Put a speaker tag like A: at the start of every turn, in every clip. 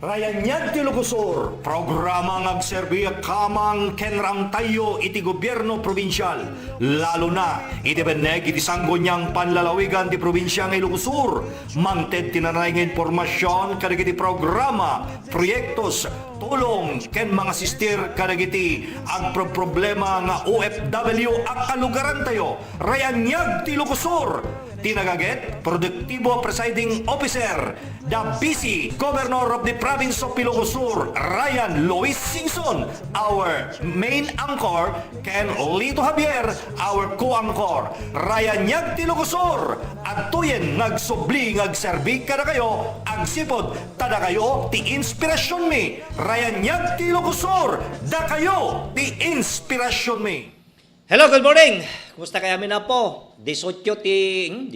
A: Rayanyag ti Lugosor, programa ngagserbi kamang kenrang tayo iti gobyerno probinsyal. Lalo na, iti beneg iti sanggonyang panlalawigan ti probinsya ng Lugosor. Mangted tinanay ng informasyon kadagiti programa, proyektos, tulong ken mga sistir kadagiti agproblema nga OFW ang kalugaran tayo. Rayanyag ti Lugosor. Tinagaget, Produktibo Presiding Officer, the busy Governor of the Province of Ilocos, Ryan Luis Singson, our main anchor, Ken Lito Javier, our co-anchor, Ryan Nyag ti Ilocos, at tuyen nagsubli ngagserbi kada kayo, agsipod tada kayo ti inspirasyon mi, Ryan Nyag ti Ilocos, da kayo ti inspirasyon mi.
B: Hello, good morning. Kumusta kaya mi na po? 18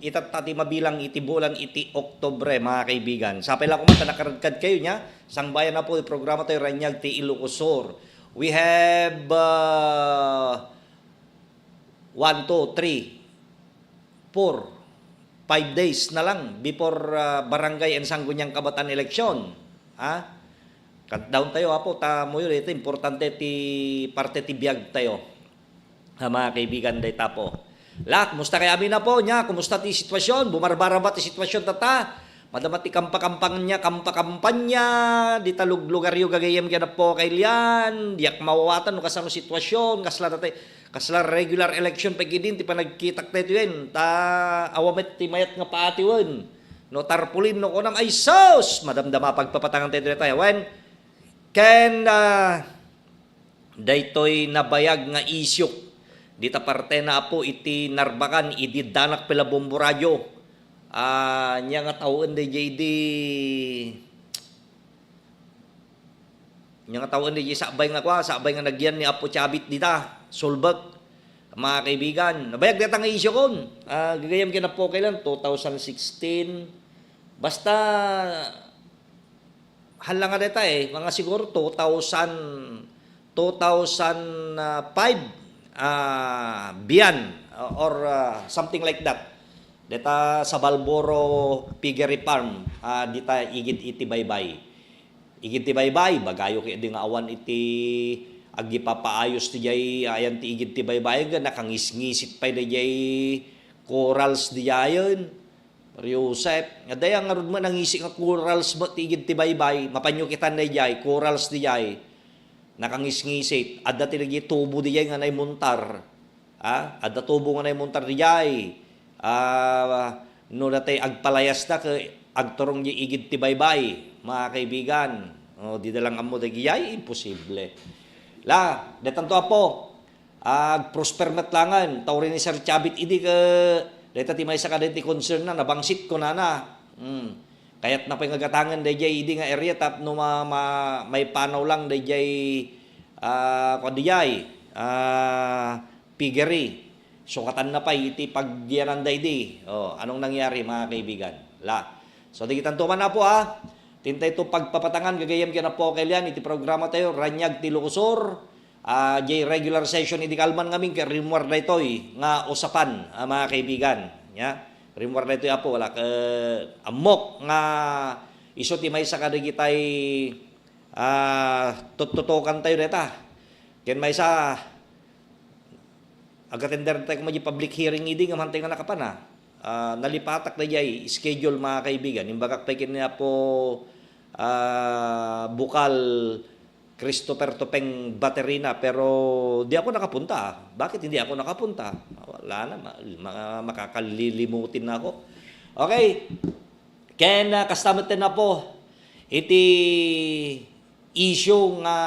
B: itatati mabilang iti bulan iti Oktubre, mga kaibigan. Sapay lang kumanta nakaradkad kayo niya. Sang bayan na po, programa tayo Ranyag ti Ilocosur. We have 1, 2, 3, 4, 5 days na lang before barangay and Sangguniang Kabataan election. Countdown tayo apo, mo yun, ito importante ti parte ti biyag tayo. Mga kaibigan day tapo. Kumusta kaya amin na po niya? Kumusta ti sitwasyon? Bumarbara ba ti sitwasyon tata? Madamat ti kampakampanya, di taluglugaryo gagayam kaya na po kailian, diyak mawawatan no kasano sitwasyon, kasla regular election pagidin, ti panagkitak tayo yun, awamet ti mayat nga paatiwan, no tarpulin no konam, ay sos! Madamdama pagpapatangan tayo when ken daytoy nabayag nga isyok dita parte na po iti narbakan iti danak pela bombo radyo nya nga tawen di sabay nga nagyan ni Apo Chabit dita sulbag, mga kaibigan. Nabayag dita nga isyok kon gagayam kina po kailan 2016 basta halang nga deta mga siguro 2005 biyan or something like that. Deta sa Balboro Piggery Farm, dita igid iti baybay. Igid ti baybay, bagayo kay di nga awan iti agipapaayos ti jay ayan ti igid ti baybay nga nakangisngisit pa di jay corals di ayon. Yosef, nga daya nga rin mo nangisik nga corals mo tigid ti baybay, mapanyukitan na jay, corals di jay, nakangisngisit, adda tinagi tubo di jay nga naimuntar, adda tubo nga naimuntar di jay, no natay agpalayas na ka, agturong di igid ti baybay, mga kaibigan, di dalang amo di jay, imposible. Detanto apo, prosper matlangan, tawrin ni Sir Chabit, idi ka, dito ti may saka ti concern na nabangsit ko na. Kaya't na pangagatangan dayjay idi nga area tap no may panaw lang dayjay piggery. Sukatan na pa iti pagdianan daydi. Anong nangyari, mga kaibigan? So di kitan tuman na po Tintay to pagpapatangan gagayam kaya na po kailan iti programa tayo Ranyag ti Ilocosur. Jay regular session iti kalman ngamin kay rimwar na ito'y nga usapan, mga kaibigan. Rimwar na ito'y apo, wala ka amok nga iso ti may sa kadigitay tututukan tayo neta. Ken may sa agatender tayo kung public hearing idi nga mantay nga nakapana. Nalipatak na jay schedule, mga kaibigan. Imbagak pa niya po bukal Christopher Topeng Baterina, pero di ako nakapunta. Bakit hindi ako nakapunta? Wala na, makakalilimutin na ako. Okay, ken kastamutin na po iti issue nga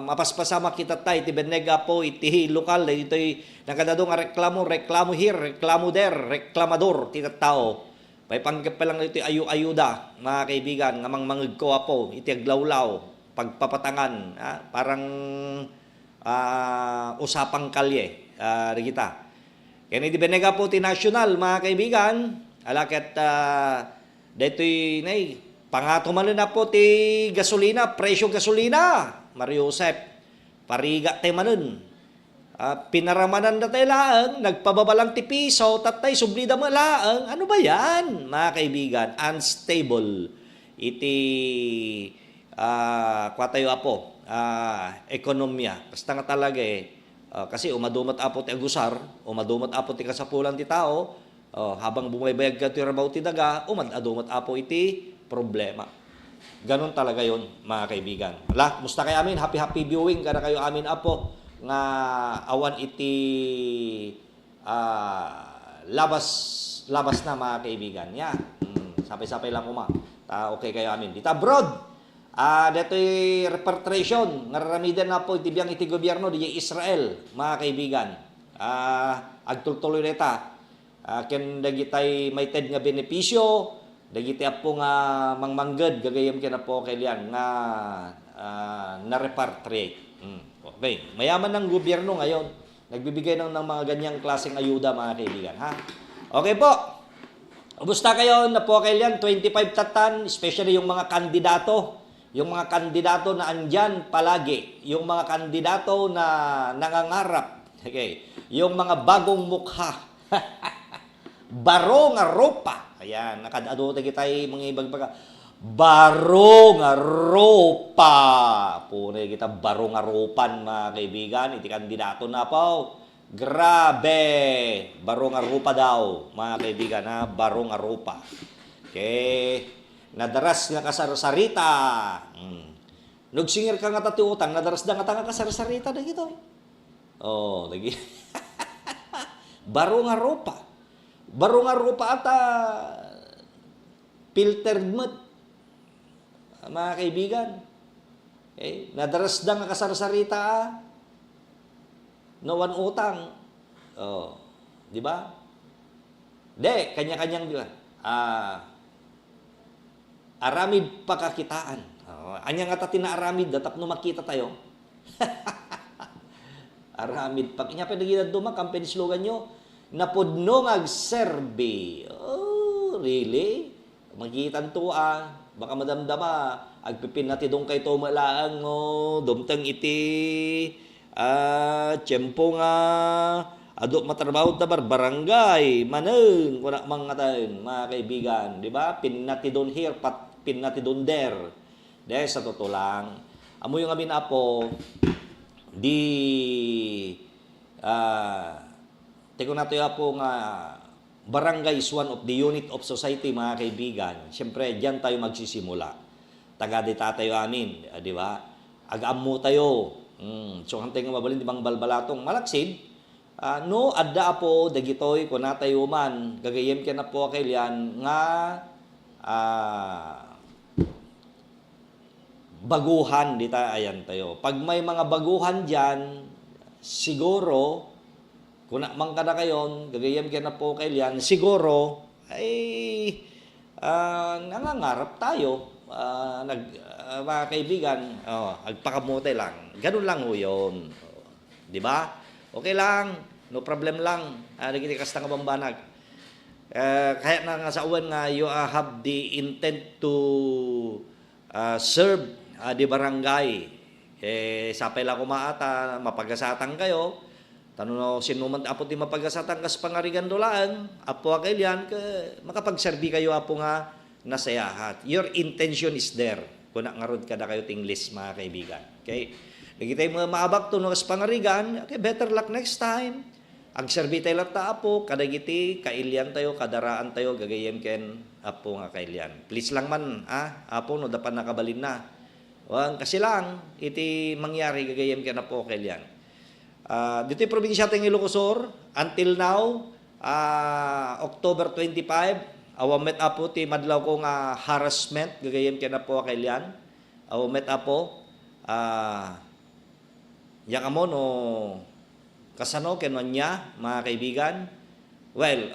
B: mapaspasama kita tayo iti benega po iti lokal ito'y nakadado nga reklamo here, reklamo there, reklamador ti tao. May panggap pa lang ito ayuda, mga kaibigan, nga mangmangig ko po iti aglawlaw pagpapatangan, parang usapang kalye, kita. Kaya di benega po ti national, mga kaibigan, alaket dito'y pangato man na po ti gasolina, presyo gasolina, Mario Josep, pariga tayo manun. pinaramanan na tayo laang, nagpababalang ti piso, tatay sublida mo laang. Ano ba yan, mga kaibigan? Unstable. Iti, kwa tayo apo, ekonomiya. Basta nga talaga kasi umadumot apo ti agusar, umadumot apo ti kasapulan ti tao, habang bumaybayag ka ti rabaw ti daga, umadumot apo iti problema. Ganon talaga yon, mga kaibigan. Musta kayo amin? Happy viewing kada kayo amin apo nga awan iti labas na, mga kaibigan. Sapay-sapay lang kuma. Okay kayo amin. Dita abroad. Dito'y repatriation. Ngararamidan na po iti biyang iti gobyerno di Israel, mga kaibigan. Agtultuloy nita. Ken dagitay may ted nga benepisyo, dagiti apo nga mangmangged gagayem ken po kailan nga na-repatriate. Okay, mayaman ng gobyerno ngayon. Nagbibigay ng mga ganyang klaseng ayuda, mga kaibigan, ha? Okay po. Kumusta kayo na po kailan? 25 tatan, especially yung mga kandidato. Yung mga kandidato na andyan palagi. Yung mga kandidato na nangangarap. Okay. Yung mga bagong mukha. Baro nga ropa. Ayan, nakadado tayo mga ibang baro nga ropa. Punay kita baro nga ropan, mga kaibigan. Iti kandidato na po. Grabe. Baro nga ropa daw, mga kaibigan, ha? Baro nga ropa. Okay. Nadaras nga kasarsarita. Nugsingir ka nga tati utang, nadaras da nga tanga kasarsarita na gito. Lagi. Baro nga ropa. Baro nga ropa ata filtered mud. Mga kaibigan, nadaras da nga kasarsarita, nawan utang. Di ba? De, kanya-kanyang di ba? Aramid pakakitaan. Anya nga tati na aramid, datap no makita tayo. Aramid pag inya pinagida duma campaign slogan nyo, napudno agserbi. Really? Magitan to baka madamdama, agpipin natin doon kay Tomalaang, dumtang iti, tiyempo nga, ado matrabaho ta barangay, maneng, kuna mga tayo, mga kaibigan, di ba? Pin natin doon here, pin natin doon there. Dahil sa totoo lang, amo yung amin apo, teko natin apo nga, barangay is one of the unit of society, mga kaibigan. Siyempre, diyan tayo magsisimula. Tagadi tayo amin, di ba? Agaam mo tayo. So, hantay nga mabalin, di bang balbalatong malaksid. No, adda po, dagitoy, kung natayo man, gagayem ka na po kailan, nga baguhan, di tayo, ayan tayo. Pag may mga baguhan dyan, siguro, kung man ka na kayon, gagayam ka na po kailan, siguro, ay nangangarap tayo, mga kaibigan, agpakamote lang. Ganun lang ho yun. Di ba? Okay lang, no problem lang. Nagitikas na kabambanag. Kaya na nga sa uwan nga, you have the intent to serve di barangay. Sapay lang kumaata, mapagasatan kayo. Tanong sinuman apo ti mapagasatan kas pangarigan dolaan, apo kailan makapagserbi kayo apo nga nasayahat. Your intention is there. Kung nangarod ka na kayo tinglis, mga kaibigan. Okay? Lagi tayo maabak to no kas pangarigan, okay, better luck next time. Ang serbi tayo lang ta apo, kadagiti, kailyan tayo, kadaraan tayo, gagayem ken apo nga kailyan. Please lang man, apo no, dapat nakabalin na. Kasi lang, iti mangyari, gagayem ken apo kailyan. Dito yung probinsya tayong Ilocosur, until now, October 25, awamet apo ti madlaw ko nga harassment, gagayem kena po kailyan. Awamet apo, yang amo no, kasano kenon niya, mga kaibigan. Well,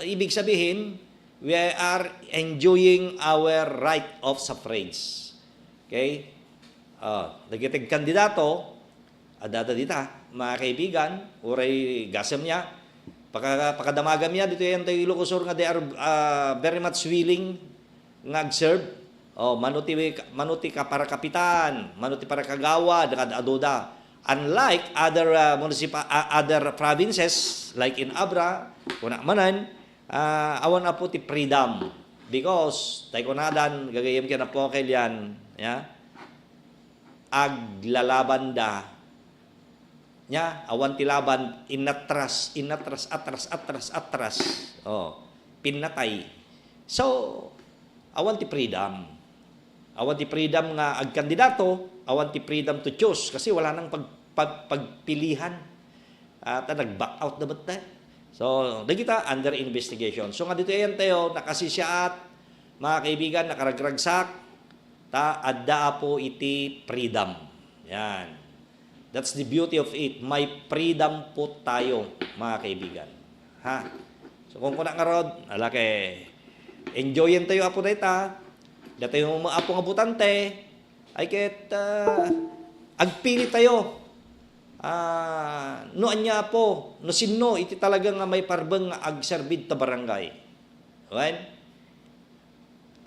B: ibig sabihin, we are enjoying our right of suffrage. Okay? Nagitig kandidato, adada dita, mga kaibigan, uray gasam niya, pakadamagam niya, dito yung tayo Ilocosur nga they are very much willing nga serve. Manuti ka para kapitan, manuti para kagawa, dekad adoda. Unlike other other provinces like in Abra, kuna manan, awan na po ti freedom because tay kunadan gagayem kina po kailan, ya. Aglalaban da nya awan ti laban atras atras pinatay. So awan ti freedom nga agkandidato, awan ti freedom to choose kasi wala nang pagpilihan at nag-back out na ba't so kita under investigation. So nga dito yan tayo nakasisyaat mga kaibigan nakaragragsak ta adda po iti freedom. Yan. That's the beauty of it. May freedom po tayo, mga kaibigan. Ha? So kung kuna nga rod, enjoyin tayo apo data. Dito yung apo nga butante, ay ket agpili tayo. No anya po, no sinno, iti talaga nga may parbeng nga agserbid ta barangay. Right?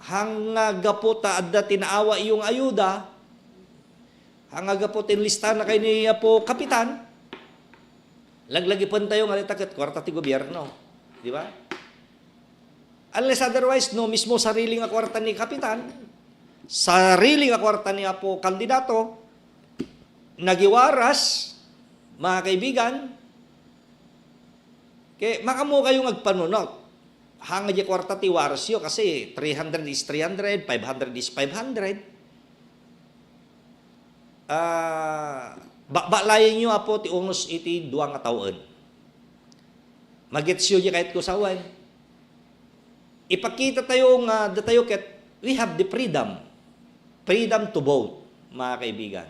B: Hangaga po ta adda tinaawa iyong ayuda, hangaga po tinlista na kayo ni po kapitan, laglagi po tayo nga litakit, kwarta ti gobyerno. Di ba? Unless otherwise, no, mismo sarili nga kwarta ni kapitan, sarili nga kwarta niya po kandidato, nagiwaras, mga kaibigan, kaya makamo kayong agpanunot. Hanga di kwarta ti warsyo kasi 300 is 300, 500 is 500. Bakbalayan nyo apo ti unos iti duwang nga taon. Magetsyo di kahit kusawan. Ipakita tayo nga datayo ket we have the freedom. Freedom to vote, mga kaibigan.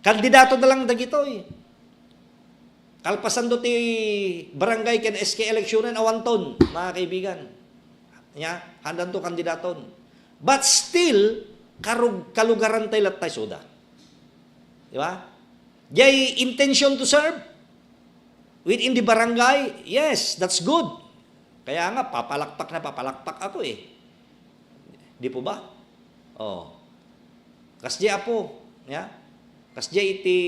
B: Kandidato na lang dagitoy. Kalpasan do ti barangay ken SK electionan awanton, mga kaibigan. Nya, handan to kandidaton. But still, kalugaran tayo lat tayo soda. Di ba? Jay intention to serve within the barangay, yes, that's good. Kaya nga, papalakpak ako eh. Di po ba? Oh. Kasya po. Ya? Kasya iti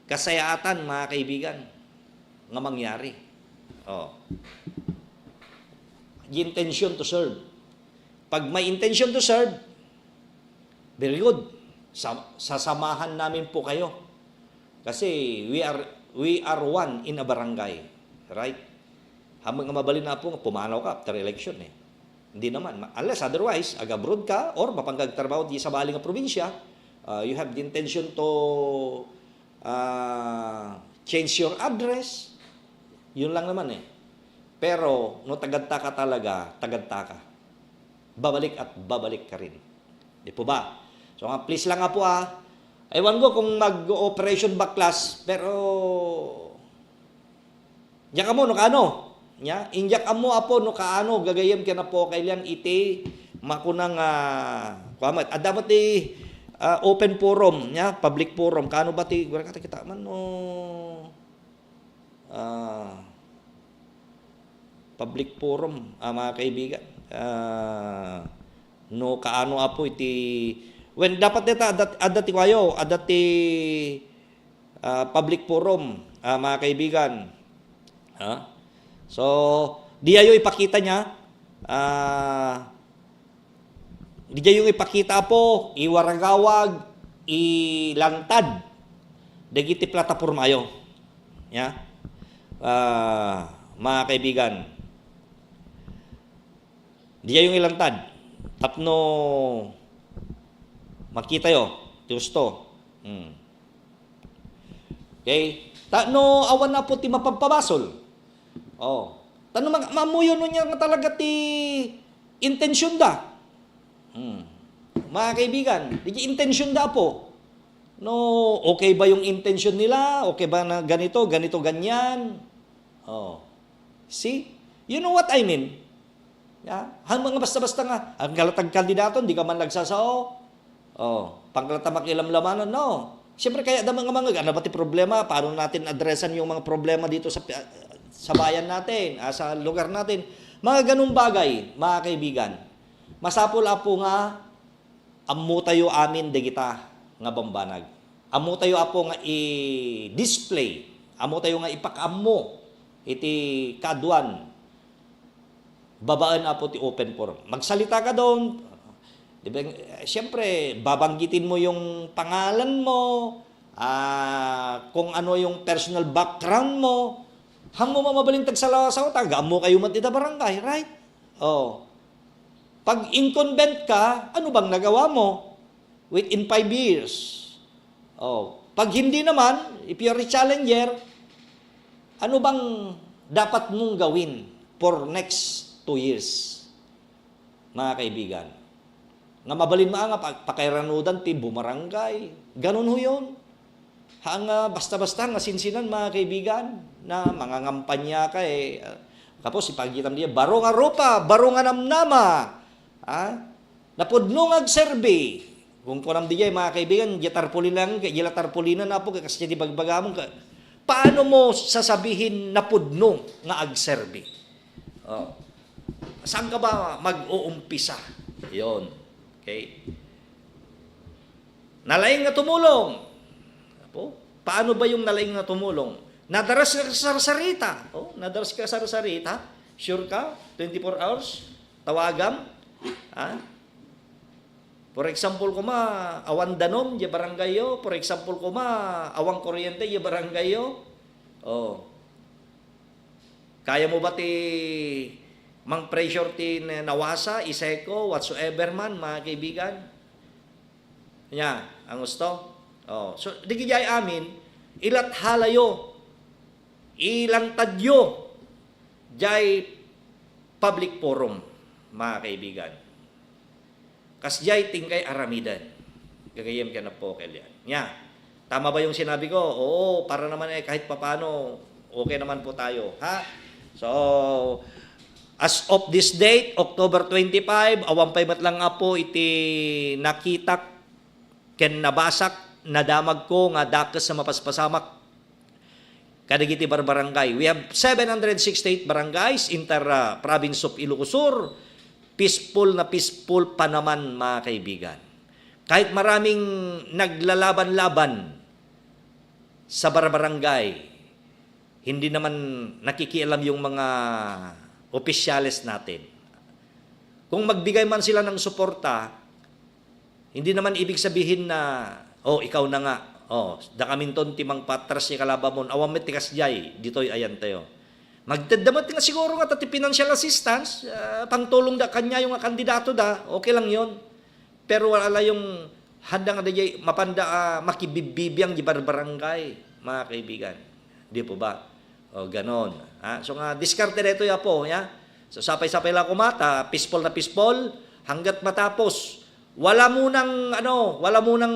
B: kasayaatan, mga kaibigan, nga mangyari. Oh. Intention to serve. Pag may intention to serve, very good. Sasamahan namin po kayo. Kasi we are one in a barangay. Right? Habang mabalin na po, pumanaw ka after election eh. Hindi naman. Unless otherwise, agabroad ka or mapanggagtrabaho di sa baling nga probinsya, you have the intention to change your address. Yun lang naman eh. Pero, no tagadta ka talaga, tagadta ka. Babalik at babalik ka rin. Di po ba? So, please lang nga po ewan ko kung mag-operation backlash, pero diyan ka mo, no kaano? Injak mo apo, no kaano, gagayam ka na po, kailan iti, makunang, dapat open forum, public forum, kaano ba ti, wala kita man, no, public forum, mga kaibigan, no kaano apo iti, when dapat dita adati kayo, adati public forum, mga kaibigan. So, di ayo ipakita niya, di ayo ipakita po, iwaragawag, ilantad, dagiti plataforma ayo. Mga kaibigan, di ayo ilantad, tapno makita yo, gusto. Okay? No awan na po ti mapagpabasol. Oh. Tano mamuyo no niya nga talaga ti intention da. Mga kaibigan, di intention da po. No, okay ba yung intention nila? Okay ba na ganito, ganyan? Oh. See? You know what I mean? Mga basta-basta nga, ang kalatag kandidato, di ka man nagsasao. Oh, pangkalata makilamlamanan, no. Siyempre kaya da mga ano ba ti problema? Paano natin addressan yung mga problema dito sa bayan natin, sa lugar natin? Mga ganung bagay, mga kaibigan. Masapul apo nga ammo tayo amin de kita nga bambanag. amo tayo apo nga i-display, amo tayo nga ipakamo iti kaduan, babaan apo ti open forum. Magsalita ka doon, di ba? Siyempre, babanggitin mo yung pangalan mo, kung ano yung personal background mo, hamo mamabalintag sa lawasaw, taga mo kayo matita barangay, right? Oh. Pag incumbent ka, ano bang nagawa mo within 5 years? Oh. Pag hindi naman, if you're a challenger, ano bang dapat mong gawin for next 2 years? Mga kaibigan. Nga mabalin nga pakairanudan ti bumarangay. Ganun ho yun. Basta-basta nga sinsinan mga kaibigan na mga ngampanya ka kapos ipagitam niya, baro nga rupa, baro nga namnama. Napudno nga agserbe. Kung kunam di mga kaibigan, gilatarpulinan na po, kasi di bagbagamon ka. Paano mo sasabihin napudno nga agserbe? Saan ka ba mag-uumpisa? Yun. Okay? Nalaing nga tumulong. Paano ba yung nalaing na tumulong? Nadaras ka sa sarita. Nadaras ka sa sarita. Sure ka? 24 hours? Tawagam? For example, awan danom, di baranggayo. For example, awang kuryente, di baranggayo. Kaya mo ba mang pressure ti nawasa, iseko, whatsoever man, mga kaibigan? Ang gusto? So, di kajay amin, ilat halayo, ilang tadyo, jay public forum, mga kaibigan. Kas jay tingkay aramidan. Gagayam ka na po kailan. Tama ba yung sinabi ko? Oo, para naman kahit papano, okay naman po tayo. So, as of this date, October 25, awan pay matlang nga po iti nakita ken nabasak, nadamag ko nga dakas sa mapaspasamak kadagiti barangay. We have 768 barangays inter-province of Ilocos Sur. Peaceful pa naman, mga kaibigan. Kahit maraming naglalaban-laban sa barangay, hindi naman nakikialam yung mga opisyales natin. Kung magbigay man sila ng suporta, hindi naman ibig sabihin na, ikaw na nga. Dakaminton timang patras ni kalabamon, awamit tikas jay, dito'y ayan tayo. Magdadamat nga siguro nga tati financial assistance, pangtulong da kanya yung kandidato da, okay lang yon. Pero wala yung handa nga da mapanda makibibibiyang di barangay, mga kaibigan. Di po ba? Ganon. So nga, diskarte dito ya po. So sapay-sapay lang kumata, peaceful na peaceful, hanggat matapos. Wala munang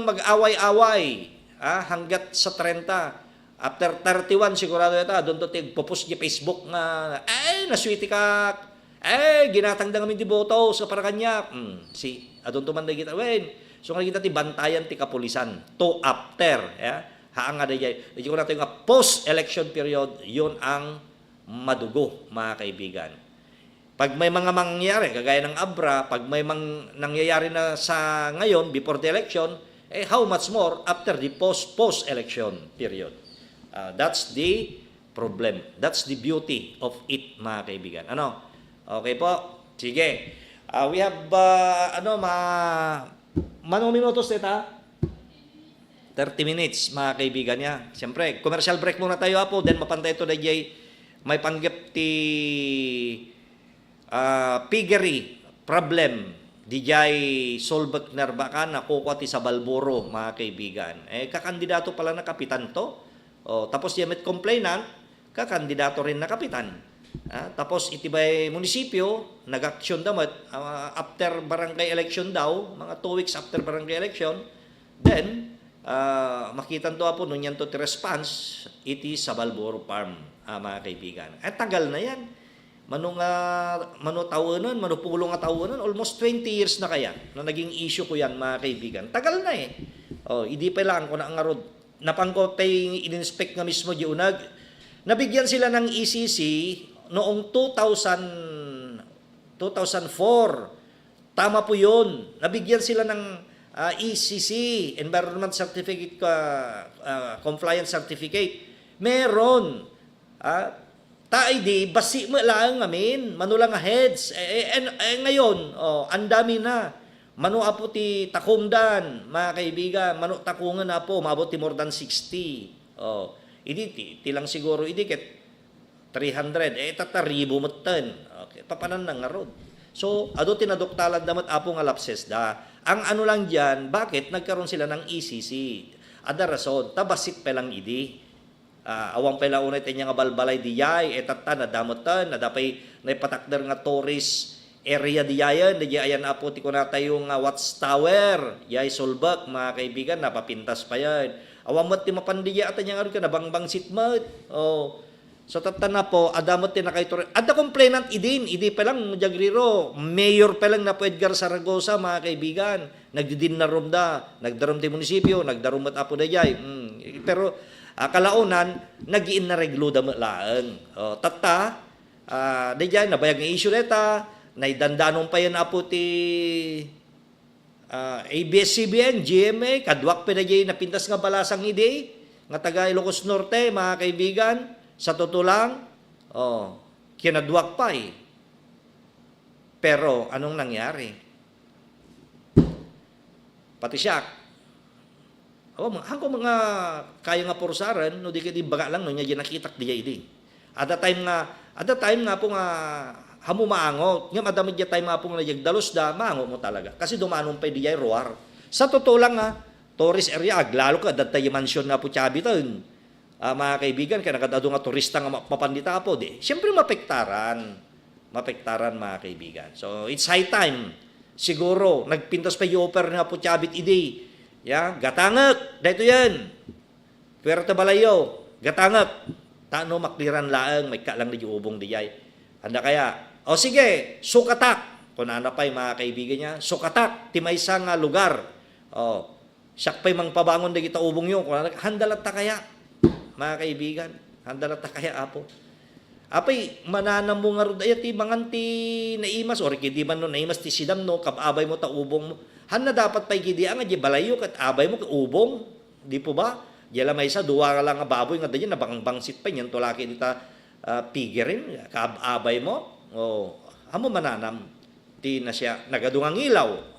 B: mag-away-away. Hanggat sa 30. After 31, sigurado yata, doon to pupus di Facebook nga, naswiti ka, ginatang da ngamin di boto sa parakanya. Adon to man da kita, so nga kita ti bantayan ti kapulisan, to after, haang nga da jay, hindi ko natin nga post-election period, yun ang madugo, mga kaibigan. Pag may mga mangyayari, kagaya ng Abra, pag may nangyayari na sa ngayon, before the election, how much more after the post-election period. That's the problem. That's the beauty of it, mga kaibigan. Okay po? Sige. We have, manong minutos nita? 30 minutes, mga kaibigan niya. Siyempre, commercial break muna tayo po, then mapantay ito na jay, may panggap ti piggery problem di jay solbek narba ka na kukuha ti sa Balboro, mga kaibigan. Kakandidato pala na kapitan to. Tapos di met complainant, kakandidato rin na kapitan. Tapos itibay munisipyo, nag-action damat after barangay election daw, mga 2 weeks after barangay election, then makitan to po nun yan to ti response, iti sa Balboro Farm, mga kaibigan. Tagal na yan. Manutawanan, manupulong nga tawanan, almost 20 years na kaya na naging issue ko yan, mga kaibigan. Tagal na hindi pa lang ko na ang arod. Napangko pay in-inspect nga mismo di unag. Nabigyan sila ng ECC noong 2004. Tama po yun. Nabigyan sila ng ECC, Environment Certificate, Compliance Certificate. Meron. Tayo di, basi mo lang amin, manulang nga heads. Ngayon, ang dami na. Manu apo ti takumdan, mga kaibigan, manu takungan na po, maabot ti more than 60. Idi ti lang siguro, idi ket 300, tataribo mo ten. Okay, papanan na nga rod. So, ado tinadoktalad damat apo nga lapses da. Ang ano lang diyan, bakit nagkaroon sila ng ECC? Ada rason, tabasit pa lang idi. Awang pala unay tanya nga balbalay diyay, etata na damotan, na dapay naipatakder nga tourist area diyayan, diyayan apo ti kunata yung watchtower, yay solbak, mga kaibigan, napapintas pa yan. Awang mo ti mapandiya at nga ka, nabangbang sitmat. So tatan na po, adamot ti nakaitor. Ada complainant idi pa lang, jagriro, mayor pa lang na po Edgar Saragosa, mga kaibigan, nagdidin na rumda, nagdarum ti munisipyo, nagdarumat apo diyay. Pero, kalaunan, nag-iin na reglo da laang. Diyay, nabayag ng issue neta, naidandanon pa yan apo ti ABS-CBN, GMA, kadwak pa na diyay napintas nga balasang ide, nga taga Ilocos Norte, mga kaibigan, sa totoo lang, kinadwak pa eh. Pero, anong nangyari? Pati siya, hanggang mga kaya nga porsaran, no di kaya baga lang, no niya nakitak diya idi. At the time nga po nga hamu maangot, nga madamit diya time nga po nga dalos da, maangot mo talaga. Kasi dumanong pa diya roar. Sa totoo lang nga, tourist area, aglalo ka, datay mansion nga po chabitan. Mga kaibigan, kaya nakadado nga turista nga mapandita po, di. Siyempre mapektaran, mga kaibigan. So, it's high time. Siguro, nagpintas pa yung offer nga po chabit idi. Gatangak, dito yan. Puerto Balayo, gatangak. Tano makliran laang, may kalang na ubong diyay. Handa kaya, sige, sukatak. Kung ano pa yung mga kaibigan niya, sukatak, ti may isang lugar. Siyak pa'y mang pabangon na kita ubong yun. Handalat ta kaya, mga kaibigan. Handalat ta kaya, apo. Apay, mananam mo nga ro, ti manganti naimas, or kidi man no, naimas ti sidam no, kababay mo ta ubong mo. Na dapat pa'y kidi nga, di balayo, kat abay mo, ubong. Di po ba? Diyala may isa, duwa ka lang nga baboy, nga dyan, nabangbangsit pa yan, tulaki dita pigirin, kababay mo. Hamo mananam, ti na siya, nagadungang ilaw.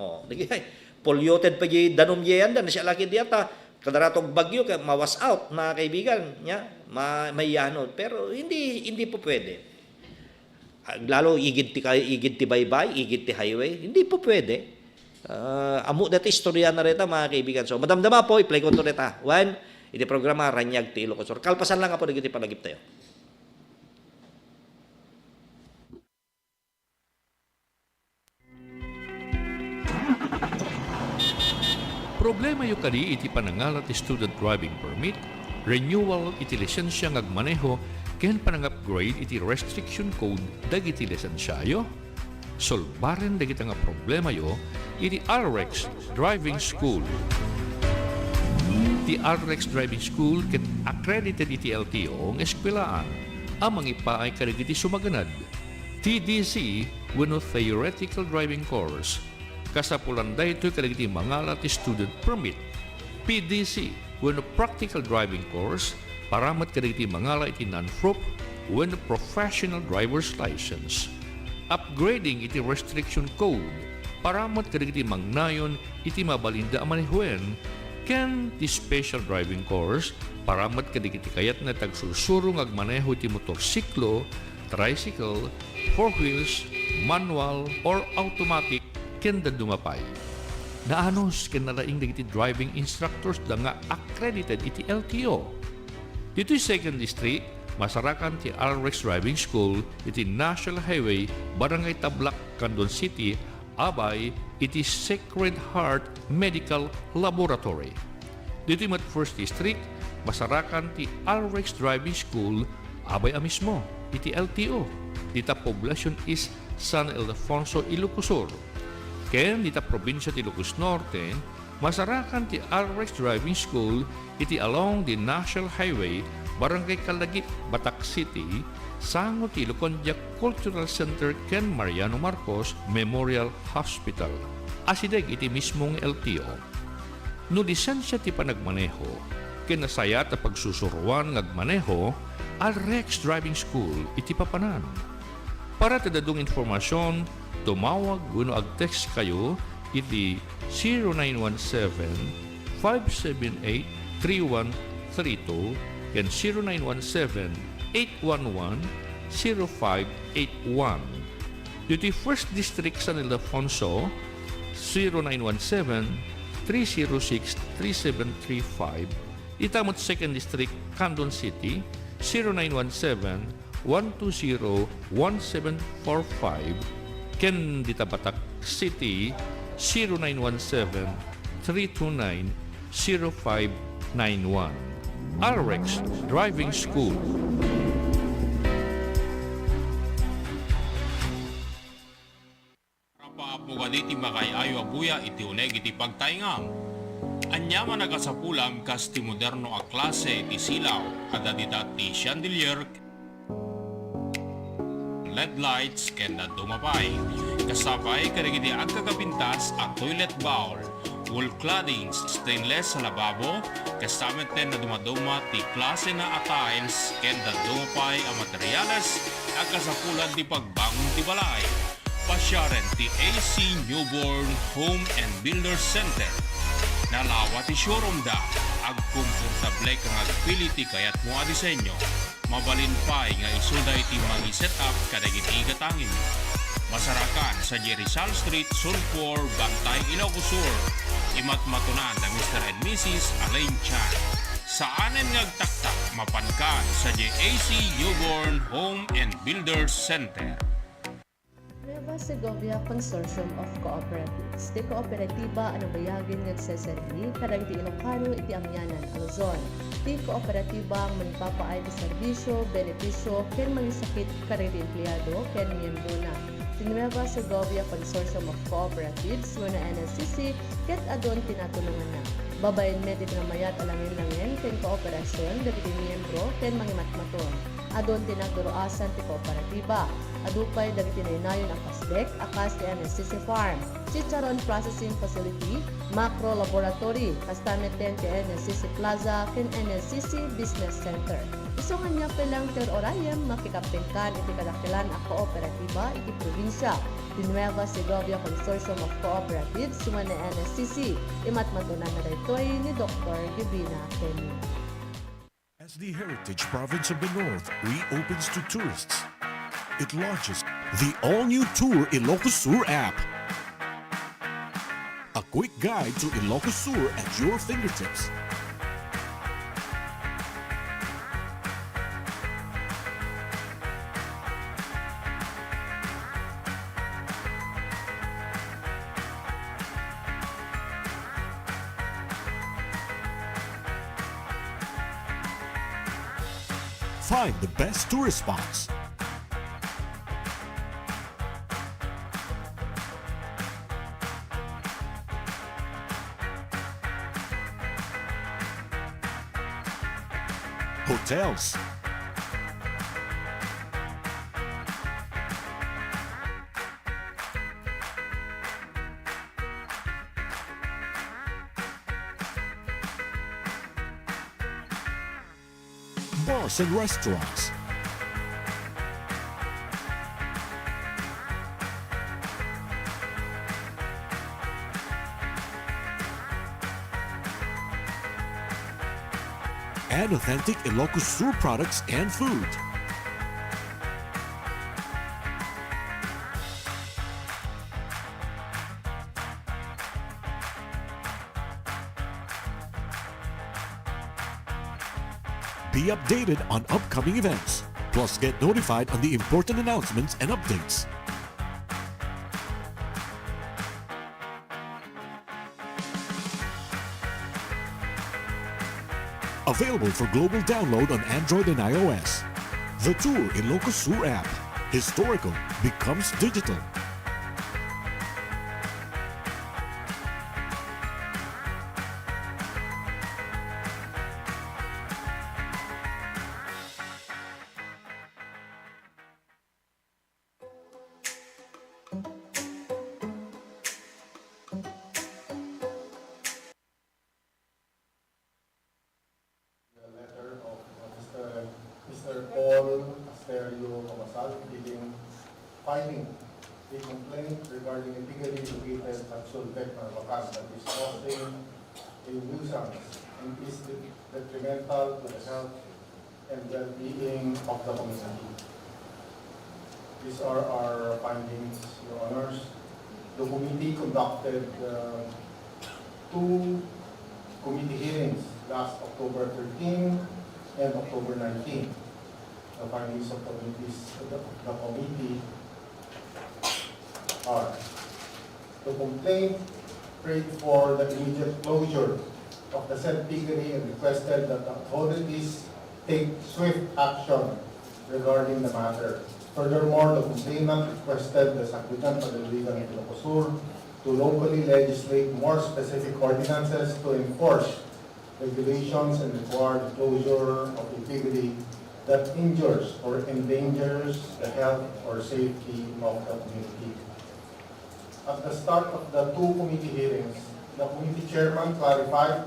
B: Polluted pa yung danom yan, na siya laki diyata, kadaratog bagyo, mawas out, mga kaibigan, may yanod. Pero hindi po pwede. Lalo, igid ti baybay, igid ti highway, hindi po pwede. Amo dati istorya na reta, mga kaibigan. So, madamdama po, i-play ko ito reta. One, iti programa, Ranyag ti Ilocos. Kalpasan lang po, nagiti palagip tayo.
C: Problema yung kadi iti panangalat ti student driving permit, renewal iti lisensya ngagmaneho, ken panang-upgrade iti restriction code dagiti lisensyayo. Solbaren dagiti nga problema yo iti RX Driving School. Ti RX Driving School ket accredited iti LTO ng eskwelaan amang ipaay kadagiti sumaganad. TDC wenno theoretical driving course. Kasapulan daytoy kadagiti mangalat ti student permit. PDC wenno practical driving course paramat kadagiti mangalat iti non-prop wenno professional driver's license. Upgrading iti restriction code paramat kadagiti mangnayon iti mabalinda a manehuen ken ti special driving course paramat kadagiti kayat na tagsursuro ngagmaneho iti motorsiklo, tricycle, four wheels, manual or automatic ken dadumapay. Naanos ken nalaing dagiti driving instructors da nga accredited iti LTO. Dito'y 2nd District, Masarakan ti RX Driving School iti National Highway, Barangay Tablak, Candon City, abay iti Sacred Heart Medical Laboratory. Dito'y mat 1st District, Masarakan ti RX Driving School, abay mismo iti LTO. Dita poblasyon is San Ildefonso, Ilocos Sur. Ken dita probinsya ti Ilocos Norte, Masarakan ti RX Driving School iti along the National Highway, Barangay Kalagip, Batak City, sango ti Lucondia Cultural Center ken Mariano Marcos Memorial Hospital. asideg iti mismong LTO. No lisensya ti panagmaneho, kinasaya ta pagsusuruan ngagmaneho, al Rex Driving School iti papanan. Para tadadong informasyon, tumawag uno ag-text kayo iti 0917-578-3132 and 0917-811-0581. Iti First District San Ildefonso, 0917-306-3735. Itamot Second District, Candon City, 0917-120-1745. Ken Ditabatak City, 0917-329-0591. RX Driving School.
D: Paapo kaditi makayayo abuya iti uneg iti pagtaengan. Anyama nagasapulam kas ti moderno a klase iti silaw kada dita ti chandelier LED lights ken na dumapay. Kasabay kadagiti agkagapintas a toilet bowl, wool claddings, stainless sa lababo, kasamet ten na dumaduma ti klase na a tiles ken na dumapay a materyales at kasapulan ti pagbangon ti balay. Pasyaren ti AC Newborn Home and Builder Center. Nalawa ti showroom da, agkomportable kang agpili ti kayat mo a disenyo. Mabalin pa nga isuda iti mangi setup kadagiti gatangin. Masarakan sa Rizal Street, Sulphur, Bantay, Ilocos Sur. Imatmatunan na Mr. and Mrs. Alain Chan. Saanen ngagtaktak mapankan sa JAC Newborn Home and Builders Center.
E: Nueva Segovia Consortium of Cooperatives. Ti kooperatiba ano bayagin nagseserbi kadagiti Ilocano iti amyanan a Luzon. Ti kooperatiba manpapaay ti serbisyo, benepisyo ken mangisakit kadagiti empleyado ken miyembro na. Ti Nueva Segovia Consortium of Cooperatives wano NSCC ket adon tinatulungan na. Babayin med iti namayat alangin-langin ken kooperasyon dagiti miyembro ken mangimatmaton. Adon tinagduruasan ti kooperatiba. Adupay dagiti naynayon ang kasdek akas ti NSCC Farm, Chicharon Processing Facility, Macro Laboratory, kastamet din ti NSCC Plaza ken NSCC Business Center. Isungan niya pelang ter orayem makikaptingkan iti kadakilan a kooperatiba iti probinsya. Di Nueva Segovia Consortium of Cooperatives suman na NSCC. Imatmatunan na daytoy ni Dr. Gibina Kenny.
F: As the heritage province of the North reopens to tourists, it launches the all-new Tour Ilocos Sur app. A quick guide to Ilocos Sur at your fingertips. Find the best tourist spots. Hotels. Bars and restaurants. And authentic Ilocos Sur products and food. Be updated on upcoming events, plus get notified on the important announcements and updates. Available for global download on Android and iOS. The Tour Ilocos Sur app. Historical becomes digital.
G: a piggery located at Silnag Ti Pagtaengan that is causing a nuisance and is detrimental to the health and well-being of the community. These are our findings, Your Honors. The committee conducted two committee hearings last October 13 and October 19. The findings of the committee are: the complaint prayed for the immediate closure of the said piggery and requested that the authorities take swift action regarding the matter. Furthermore, the complainant requested the Sangguniang Padaluwigan ng Ilocos Sur to locally legislate more specific ordinances to enforce regulations and require the closure of a piggery that injures or endangers the health or safety of the community. At the start of the two committee hearings, the committee chairman clarified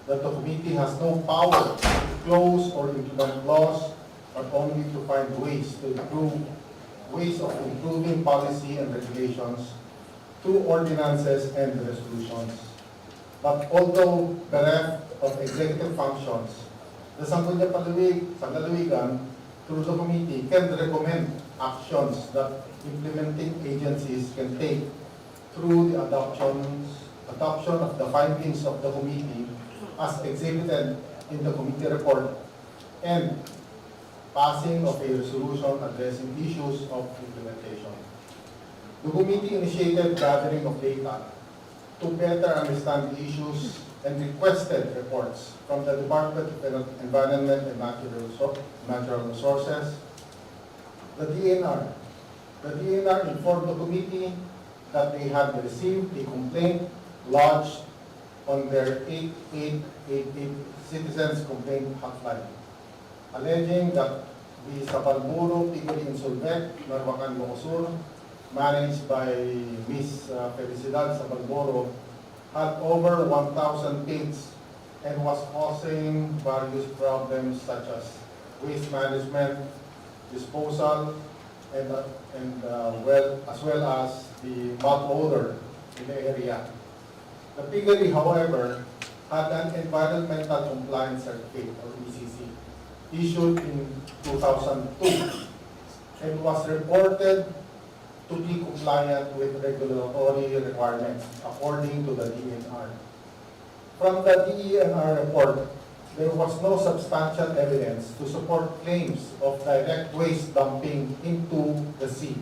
G: that the committee has no power to close or implement laws, but only to find ways of improving policy and regulations through ordinances and resolutions. But although bereft of executive functions, the Sangguniang Padaluwigan, through the committee, can recommend actions that implementing agencies can take through the adoption of the findings of the committee as exhibited in the committee report and passing of a resolution addressing issues of implementation. The committee initiated gathering of data to better understand the issues and requested reports from the Department of Environment and Natural Resources, the DNR. The DNR informed the committee that they had received a complaint lodged on their 8888 Citizens Complaint Hotline, alleging that the Sabalburo Piggery in Silnag, Narvacan, Ilocos Sur, managed by Ms. Felicidad Sabalburo, had over 1,000 pigs and was causing various problems such as waste management, disposal, as well as the mud odor in the area. The piggery, however, had an environmental compliance certificate, or ECC, issued in 2002 and was reported to be compliant with regulatory requirements according to the DNR. From the DNR report, there was no substantial evidence to support claims of direct waste dumping into the sea,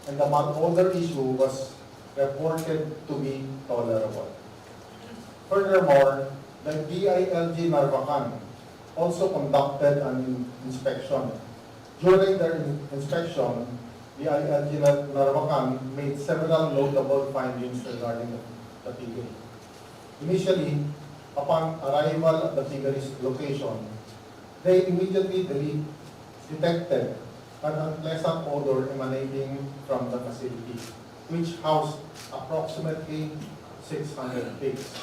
G: and the mud odor issue was reported to be tolerable. Furthermore, the DILG Narvacan also conducted an inspection. During their inspection, DILG Narvacan made several notable findings regarding the piggery. Initially, upon arrival at the piggery's location, they immediately detected an unpleasant odor emanating from the facility, which housed approximately 600 pigs.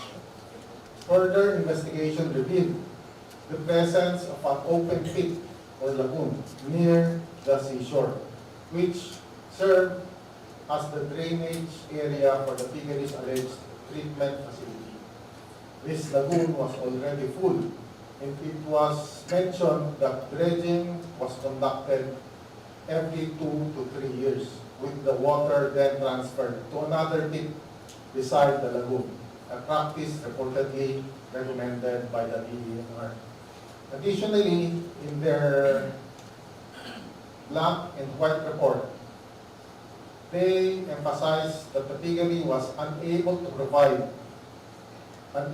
G: Further investigation revealed the presence of an open pit or lagoon near the seashore, which served as the drainage area for the piggery's alleged treatment facility. This lagoon was already full, and it was mentioned that dredging was conducted every 2 to 3 years, with the water then transferred to another pit beside the lagoon, a practice reportedly recommended by the DNR. Additionally, in their black and white report, they emphasized that the piggery was unable to provide a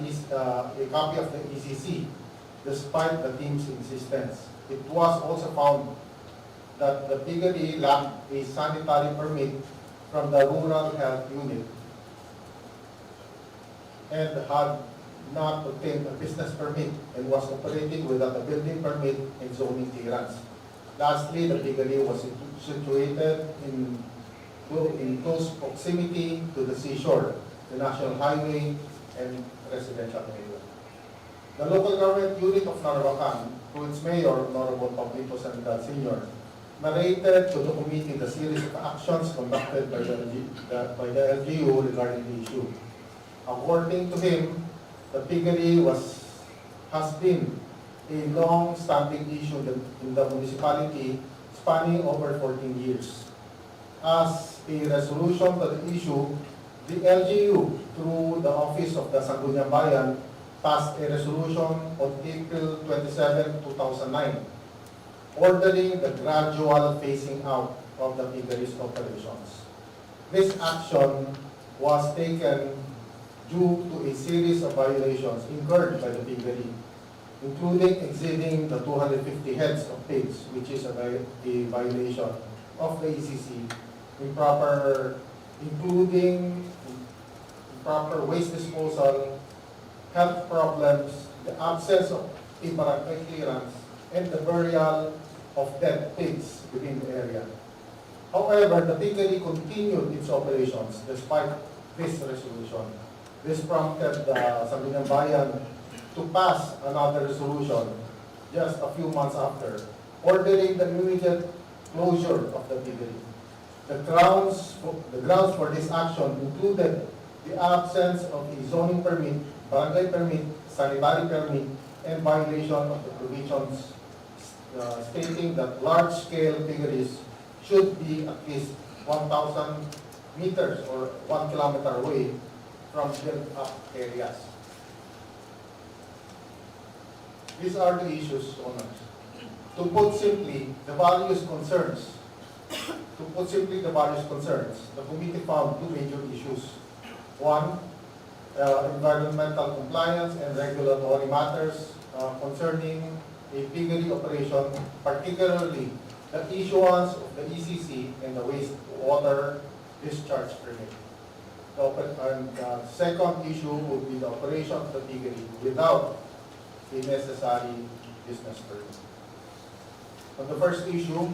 G: copy of the ECC despite the team's insistence. It was also found that the piggery lacked a sanitary permit from the Rural Health Unit and had not obtained a business permit and was operating without a building permit and zoning clearance. Lastly, the piggery was situated in close proximity to the seashore, the national highway, and residential area. The local government unit of Narvacan, through its mayor, Honorable Pablito Sanidad Sr., narrated to the committee the series of actions conducted by the LGU regarding the issue. According to him, the piggery has been a long-standing issue in the municipality spanning over 14 years. As a resolution to the issue, the LGU, through the Office of the Sangguniang Bayan, passed a resolution on April 27, 2009, ordering the gradual phasing out of the piggery's operations. This action was taken due to a series of violations incurred by the piggery, including exceeding the 250 heads of pigs, which is a violation of the ECC, including improper waste disposal, health problems, the absence of a barangay clearance, and the burial of dead pigs within the area. However, the piggery continued its operations despite this resolution. This prompted the Sangguniang Bayan to pass another resolution just a few months after, ordering the immediate closure of the piggery. The grounds for this action included the absence of a zoning permit, barangay permit, sanitary permit, and violation of the provisions stating that large-scale piggeries should be at least 1,000 meters or 1 kilometer away from built-up areas. These are the issues, owners. To put simply, the various concerns, the committee found two major issues. One, environmental compliance and regulatory matters concerning a piggery operation, particularly the issuance of the ECC and the wastewater discharge permit. And the second issue would be the operation of the piggery without the necessary business permit. On the first issue,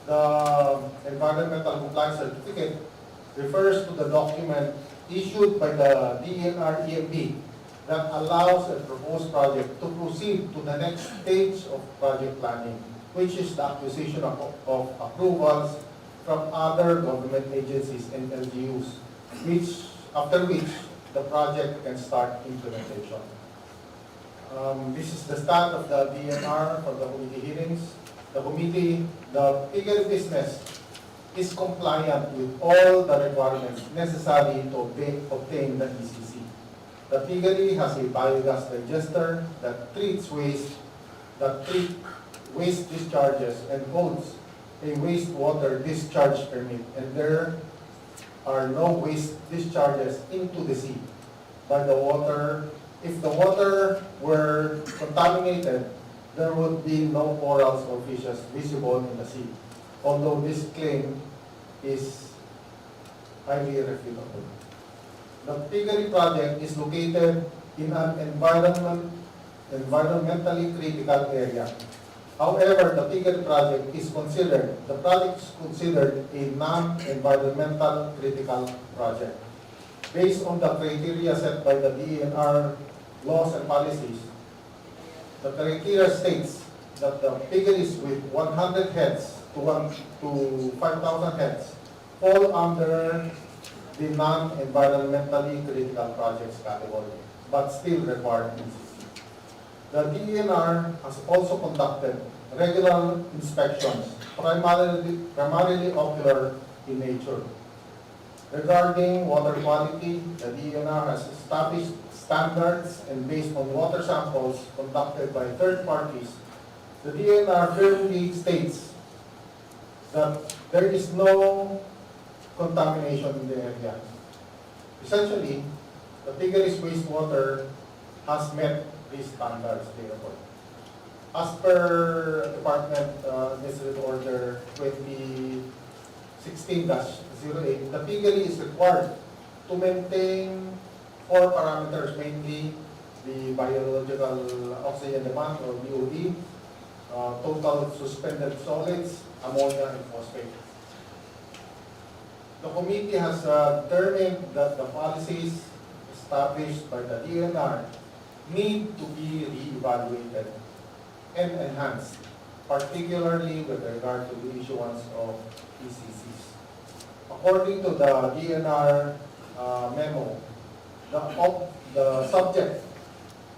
G: the environmental compliance certificate refers to the document issued by the DNR EMB that allows a proposed project to proceed to the next stage of project planning, which is the acquisition of approvals from other government agencies and LGUs, after which the project can start implementation. This is the stand of the DNR for the committee hearings. The piggery business is compliant with all the requirements necessary to obtain the ECC. The piggery has a biogas digester that treats waste discharges and holds a wastewater discharge permit, and there are no waste discharges into the sea by the water. If the water were contaminated, there would be no corals or fishes visible in the sea, although this claim is highly refutable. The piggery project is located in an environmentally critical area. However, the piggery project is considered a non-environmental critical project. Based on the criteria set by the DNR laws and policies, the criteria states that the piggeries with 100 heads to 5,000 heads fall under the non-environmentally critical projects category, but still require ECC. The DNR has also conducted regular inspections, primarily ocular in nature. Regarding water quality, the DNR has established standards, and based on water samples conducted by third parties, the DNR firmly states that there is no contamination in the area. Essentially, the piggery's wastewater has met these standards, therefore. As per Department Administrative Order 2016-08, the piggery is required to maintain 4 parameters, mainly the biological oxygen demand, or BOD, total suspended solids, ammonia, and phosphate. The committee has determined that the policies established by the DNR need to be reevaluated and enhanced, particularly with regard to the issuance of ECCs. According to the DNR memo, the subject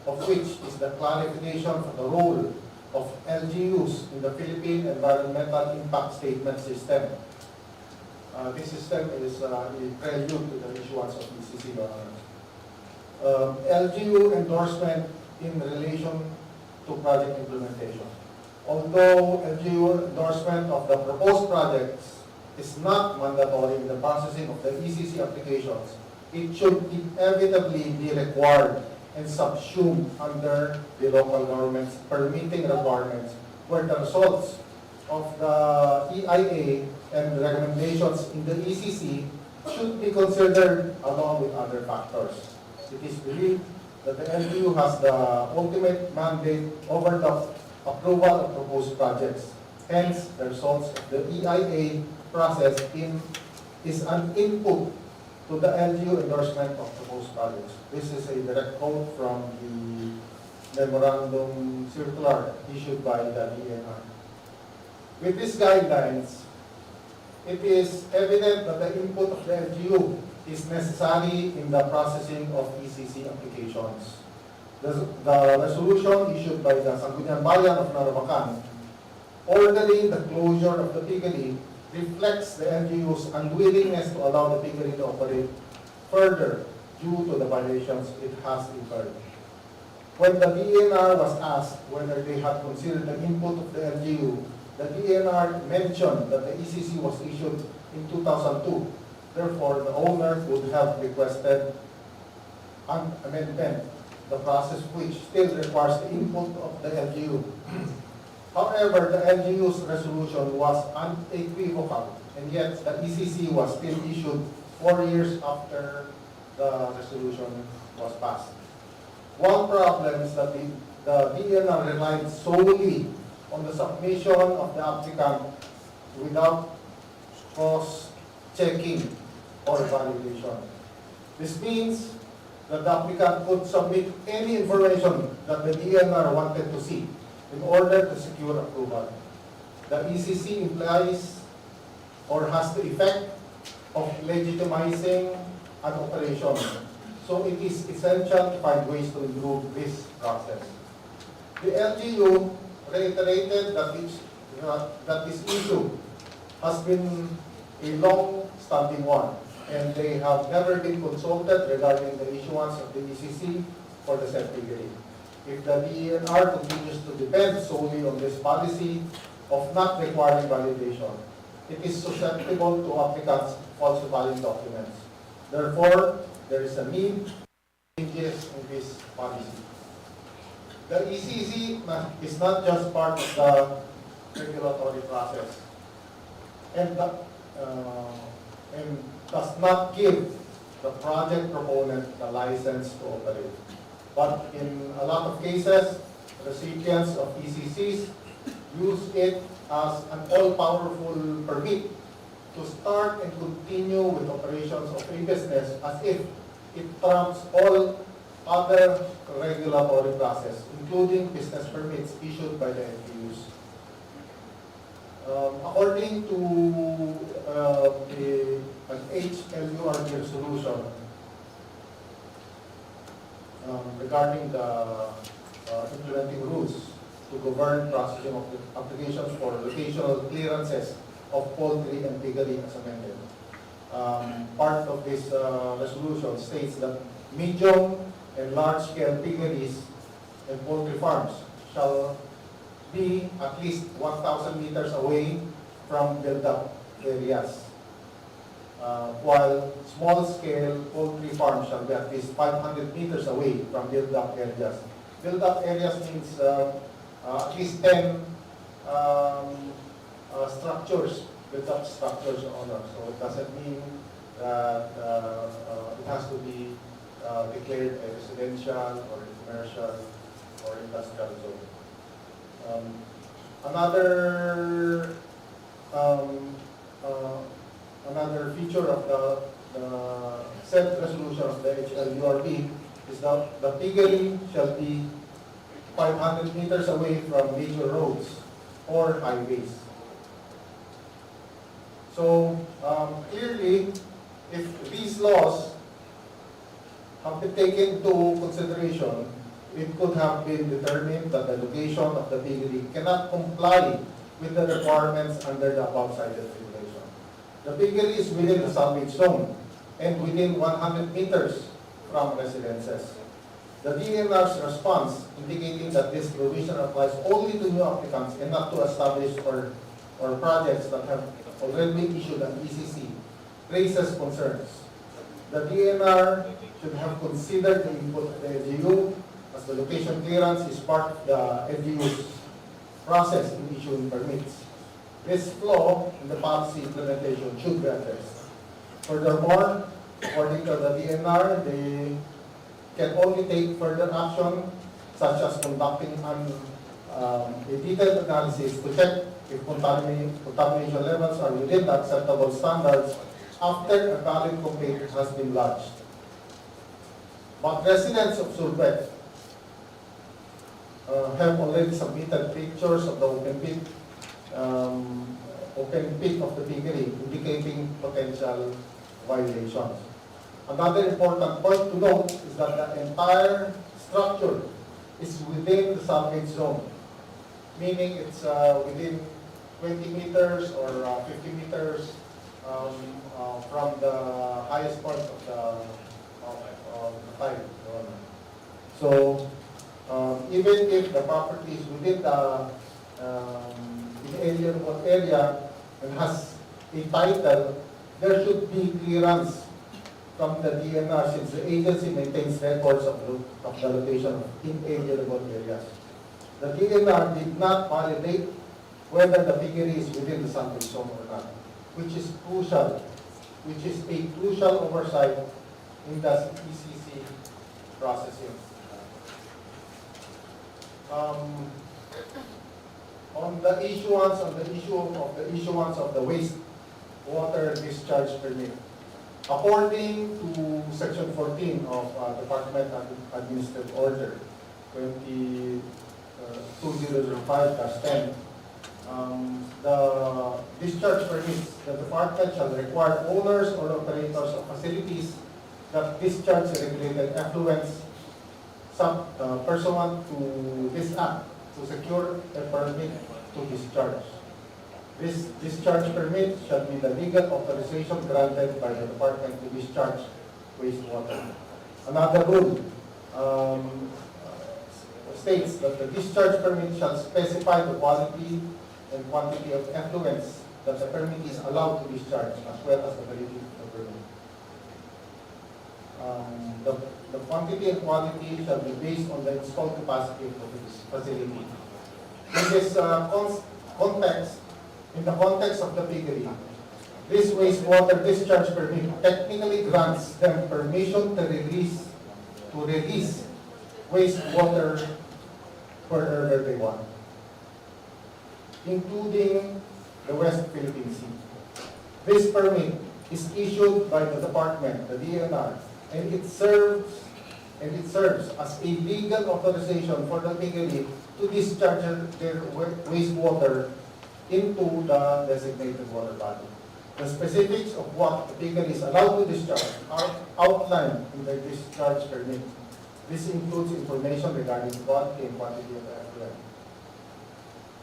G: of which is the clarification for the role of LGUs in the Philippine Environmental Impact Statement System. This system is a prelude to the issuance of ECC, Your Honor. LGU endorsement in relation to project implementation. Although LGU endorsement of the proposed projects is not mandatory in the processing of the ECC applications, it should inevitably be required and subsumed under the local government's permitting requirements, where the results of the EIA and recommendations in the ECC should be considered along with other factors. It is believed that the LGU has the ultimate mandate over the approval of proposed projects. Hence, the results of the EIA process is an input to the LGU endorsement of proposed projects. This is a direct quote from the memorandum circular issued by the DNR. With these guidelines, it is evident that the input of the LGU is necessary in the processing of ECC applications. The resolution issued by the Sangguniang Bayan of Narvacan ordering the closure of the piggery reflects the LGU's unwillingness to allow the piggery to operate further due to the violations it has incurred. When the DNR was asked whether they had considered the input of the LGU, the DNR mentioned that the ECC was issued in 2002. Therefore, the owner would have requested an amendment, the process which still requires the input of the LGU. However, the LGU's resolution was unequivocal, and yet the ECC was still issued 4 years after the resolution was passed. One problem is that the DNR relied solely on the submission of the applicant without cross-checking or validation. This means that the applicant could submit any information that the DNR wanted to see in order to secure approval. The ECC implies or has the effect of legitimizing an operation. So it is essential to find ways to improve this process. The LGU reiterated that this issue has been a long-standing one, and they have never been consulted regarding the issuance of the ECC for the said piggery. If the DNR continues to depend solely on this policy of not requiring validation, it is susceptible to applicants falsifying documents. Therefore, there is a need for changes in this policy. The ECC is not just part of the regulatory process and does not give the project proponent the license to operate. But in a lot of cases, recipients of ECCs use it as an all-powerful permit to start and continue with operations of a business as if it trumps all other regulatory process, including business permits issued by the LGUs. According to an HLURB resolution regarding the implementing rules to govern processing of the applications for locational clearances of poultry and piggery as amended. Part of this resolution states that medium and large-scale piggeries and poultry farms shall be at least 1,000 meters away from built-up areas, while small-scale poultry farms shall be at least 500 meters away from built-up areas. Built-up areas means at least 10 structures, built-up structures on them. So it doesn't mean that it has to be declared a residential or a commercial or industrial zone. Another feature of the said resolution of the HLURB is that the piggery shall be 500 meters away from major roads or highways. So clearly, if these laws have been taken into consideration, it could have been determined that the location of the piggery cannot comply with the requirements under the above cited regulation. The piggery is within the salvage zone and within 100 meters from residences. The DNR's response indicating that this provision applies only to new applicants and not to established or projects that have already been issued an ECC raises concerns. The DNR should have considered the input of the LGU as the location clearance is part of the LGU's process in issuing permits. This flaw in the policy implementation should be addressed. Furthermore, according to the DNR, they can only take further action such as conducting a detailed analysis to check if contamination levels are within the acceptable standards after a valid complaint has been lodged. But residents of Surbet have already submitted pictures of the open pit of the piggery, indicating potential violations. Another important point to note is that the entire structure is within the salvage zone, meaning it's within 20 meters or 50 meters from the highest point of the tile. So even if the property is within the alienable area and has a title, there should be clearance from the DNR since the agency maintains records of the location of inalienable areas. The DNR did not validate whether the piggery is within the salvage zone or not, which is crucial, which is a crucial oversight in the ECC processing. On the issue of the wastewater discharge permit, according to Section 14 of Department Administrative Order 2005-10, the discharge permits, the department shall require owners or operators of facilities that discharge regulated effluents pursuant to this act to secure a permit to discharge. This discharge permit shall be the legal authorization granted by the department to discharge wastewater. Another rule states that the discharge permit shall specify the quality and quantity of effluents that the permit is allowed to discharge, as well as the validity of the permit. The quantity and quality shall be based on the installed capacity of the facility. In this context, in the context of the piggery, this wastewater discharge permit technically grants them permission to release wastewater wherever they want, including the West Philippine Sea. This permit is issued by the department, the DNR, and it serves as a legal authorization for the piggery to discharge their wastewater into the designated water body. The specifics of what the piggery is allowed to discharge are outlined in the discharge permit. This includes information regarding quality and quantity of effluent.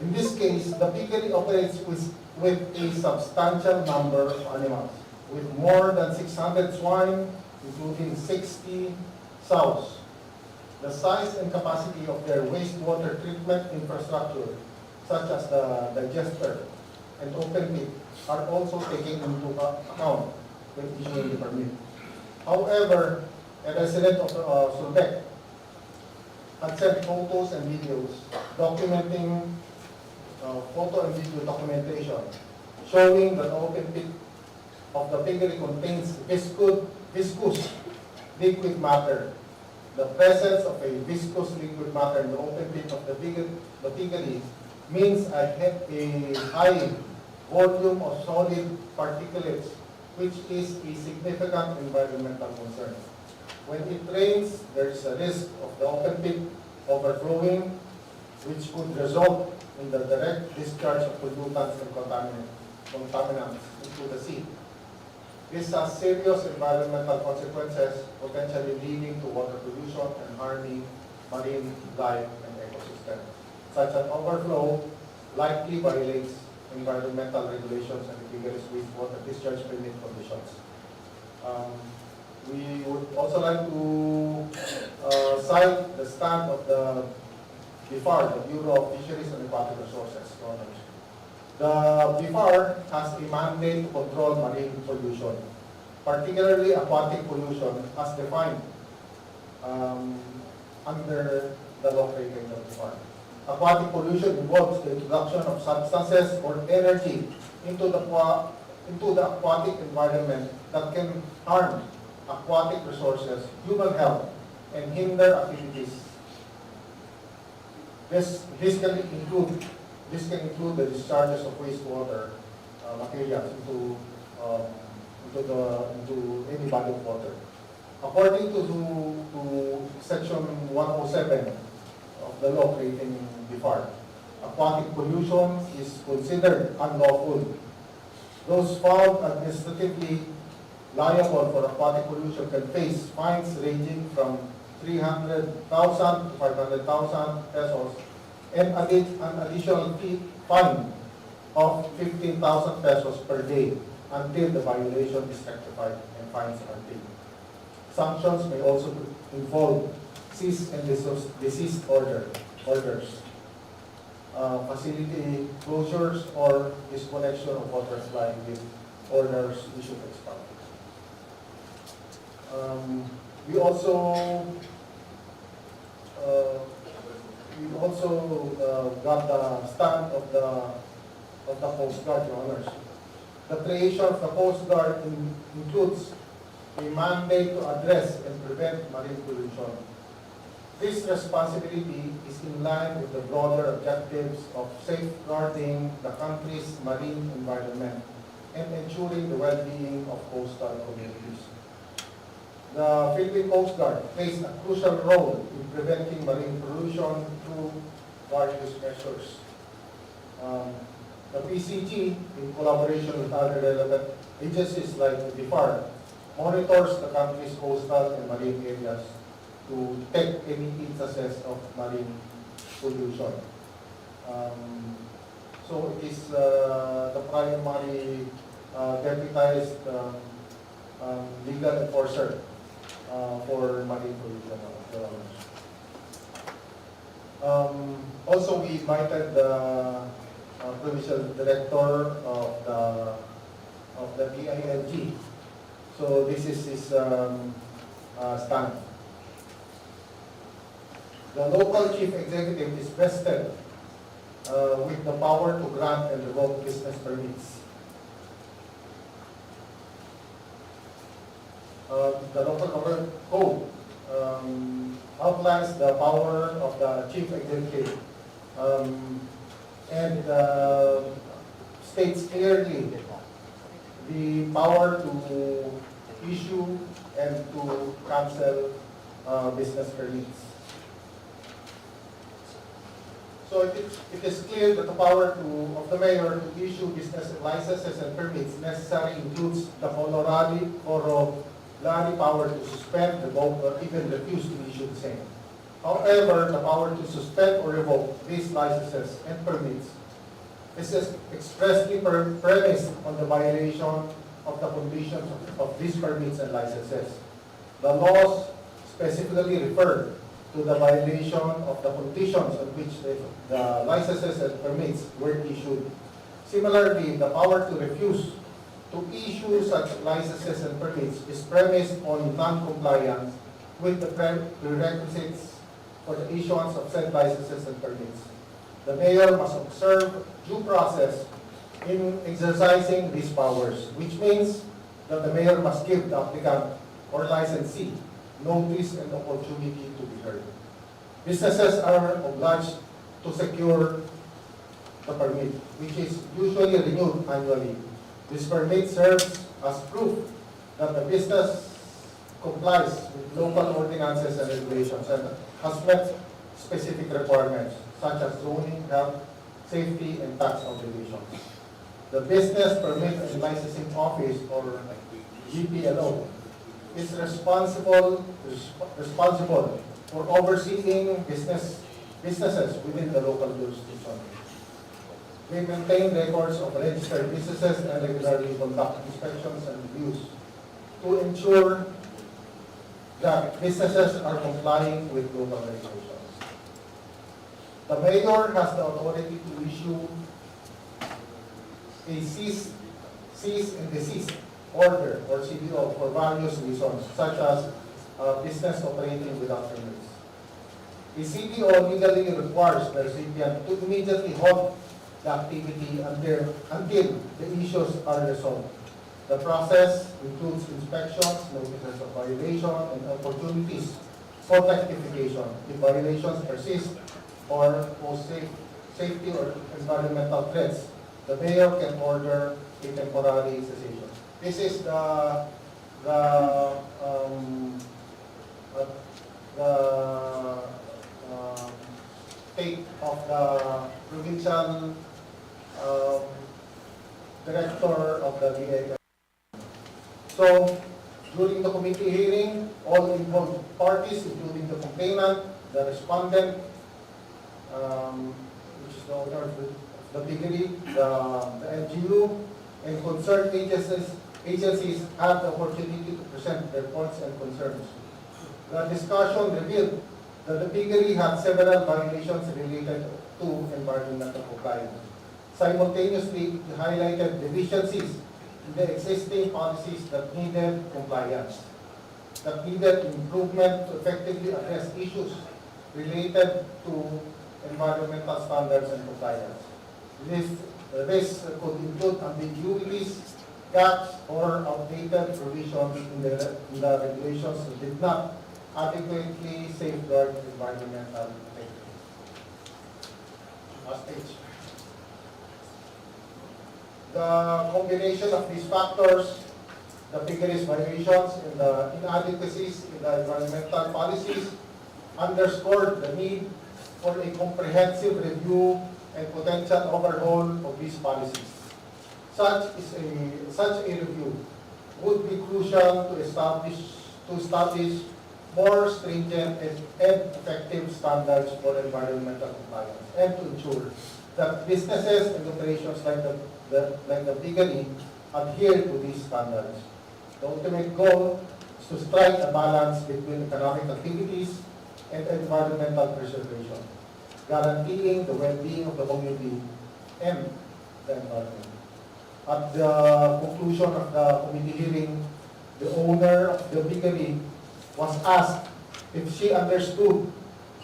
G: In this case, the piggery operates with a substantial number of animals, with more than 600 swine, including 60 sows. The size and capacity of their wastewater treatment infrastructure, such as the digester and open pit, are also taken into account when issuing the permit. However, a resident of Surbet had sent photos and videos documenting photo and video documentation showing that the open pit of the piggery contains viscous liquid matter. The presence of a viscous liquid matter in the open pit of the piggery means a high volume of solid particulates, which is a significant environmental concern. When it rains, there is a risk of the open pit overflowing, which could result in the direct discharge of pollutants and contaminants into the sea. This has serious environmental consequences, potentially leading to water pollution and harming marine life and ecosystem. Such an overflow likely violates environmental regulations and rigorous wastewater discharge permit conditions. We would also like to cite the stand of the BIFAR, the Bureau of Fisheries and Aquatic Resources. The BIFAR has a mandate to control marine pollution, particularly aquatic pollution as defined under the law created by the BIFAR. Aquatic pollution involves the introduction of substances or energy into the aquatic environment that can harm aquatic resources, human health, and hinder activities. This can include the discharges of wastewater materials into any body of water. According to Section 107 of the law creating BIFAR, aquatic pollution is considered unlawful. Those found administratively liable for aquatic pollution can face fines ranging from 300,000 to 500,000 pesos and an additional fine of 15,000 pesos per day until the violation is rectified and fines are paid. Sanctions may also involve cease and desist orders, facility closures, or disconnection of water supply with orders issued expired. We also got the stand of the Coast Guard, Your Honors. The creation of the Coast Guard includes a mandate to address and prevent marine pollution. This responsibility is in line with the broader objectives of safeguarding the country's marine environment and ensuring the well-being of coastal communities. The Philippine Coast Guard plays a crucial role in preventing marine pollution through various measures. The PCG, in collaboration with other relevant agencies like the BIFAR, monitors the country's coastal and marine areas to detect any instances of marine pollution. So it is the primary deputized legal enforcer for marine pollution. Also, we invited the provincial director of the DILG. So this is his stand. The local chief executive is vested with the power to grant and revoke business permits. The local government code outlines the power of the chief executive and states clearly the power to issue and to cancel business permits. So it is clear that the power of the mayor to issue business licenses and permits necessary includes the corollary power to suspend, revoke, or even refuse to issue the same. However, the power to suspend or revoke these licenses and permits is expressly premised on the violation of the conditions of these permits and licenses. The laws specifically refer to the violation of the conditions on which the licenses and permits were issued. Similarly, the power to refuse to issue such licenses and permits is premised on non-compliance with the prerequisites for the issuance of said licenses and permits. The mayor must observe due process in exercising these powers, which means that the mayor must give the applicant or licensee notice and opportunity to be heard. Businesses are obliged to secure the permit, which is usually renewed annually. This permit serves as proof that the business complies with local ordinances and regulations and has met specific requirements such as zoning, health, safety, and tax obligations. The Business Permit and Licensing Office, or GPLO, is responsible for overseeing businesses within the local jurisdiction. They maintain records of registered businesses and regularly conduct inspections and reviews to ensure that businesses are complying with local regulations. The mayor has the authority to issue a cease and desist order or CDO for various reasons, such as business operating without permits. A CDO legally requires the recipient to immediately halt the activity until the issues are resolved. The process includes inspections, notices of violation, and opportunities for rectification if violations persist or pose safety or environmental threats. The mayor can order a temporary cessation. This is the take of the provincial director of the DA. So, during the committee hearing, all involved parties, including the complainant, the respondent, which is the owner of the piggery, the NGO, and concerned agencies have the opportunity to present their points and concerns. The discussion revealed that the piggery had several violations related to environmental compliance. Simultaneously, it highlighted deficiencies in the existing policies that needed compliance, that needed improvement to effectively address issues related to environmental standards and compliance. This could include ambiguities, gaps, or outdated provisions in the regulations that did not adequately safeguard environmental integrity. Last page. The combination of these factors, the piggeries violations and the inadequacies in the environmental policies, underscored the need for a comprehensive review and potential overhaul of these policies. Such a review would be crucial to establish more stringent and effective standards for environmental compliance, and to ensure that businesses and operations like the piggery adhere to these standards. The ultimate goal is to strike a balance between economic activities and environmental preservation, guaranteeing the well-being of the community and the environment. At the conclusion of the committee hearing, the owner of the piggery was asked if she understood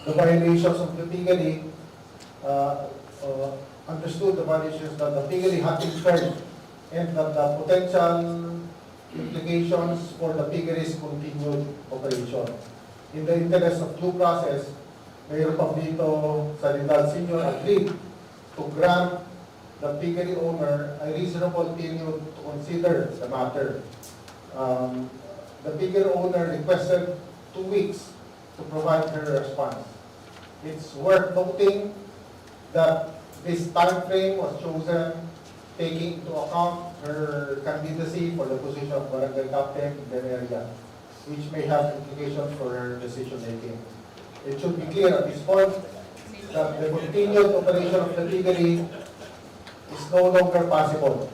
G: the violations of the piggery, that the piggery had incurred, and that the potential implications for the piggery's continued operation. In the interest of due process, Mayor Pablito Salidad Sr. agreed to grant the piggery owner a reasonable period to consider the matter. The piggery owner requested 2 weeks to provide her response. It's worth noting that this time frame was chosen taking into account her candidacy for the position of barangay captain in the area, which may have implications for her decision making. It should be clear at this point that the continued operation of the piggery is no longer possible.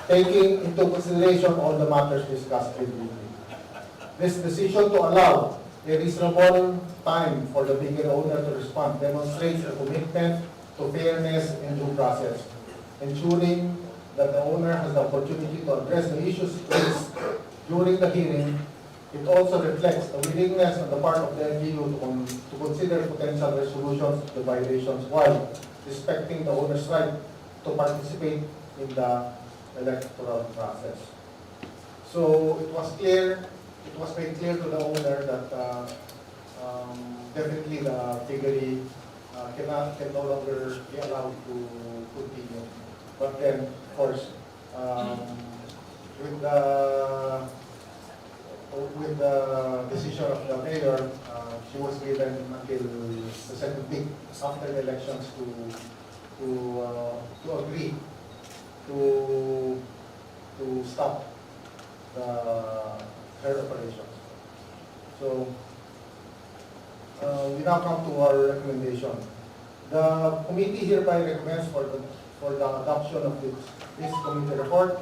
G: Taking into consideration all the matters discussed previously. This decision to allow a reasonable time for the piggery owner to respond demonstrates a commitment to fairness and due process, ensuring that the owner has the opportunity to address the issues raised during the hearing. It also reflects the willingness on the part of the NGO to consider potential resolutions to the violations while respecting the owner's right to participate in the electoral process. So it was made clear to the owner that definitely the piggery can no longer be allowed to continue. But then, of course, with the decision of the mayor, she was given until the second week after the elections to agree to stop her operations. So we now come to our recommendation. The committee hereby recommends for the adoption of this committee report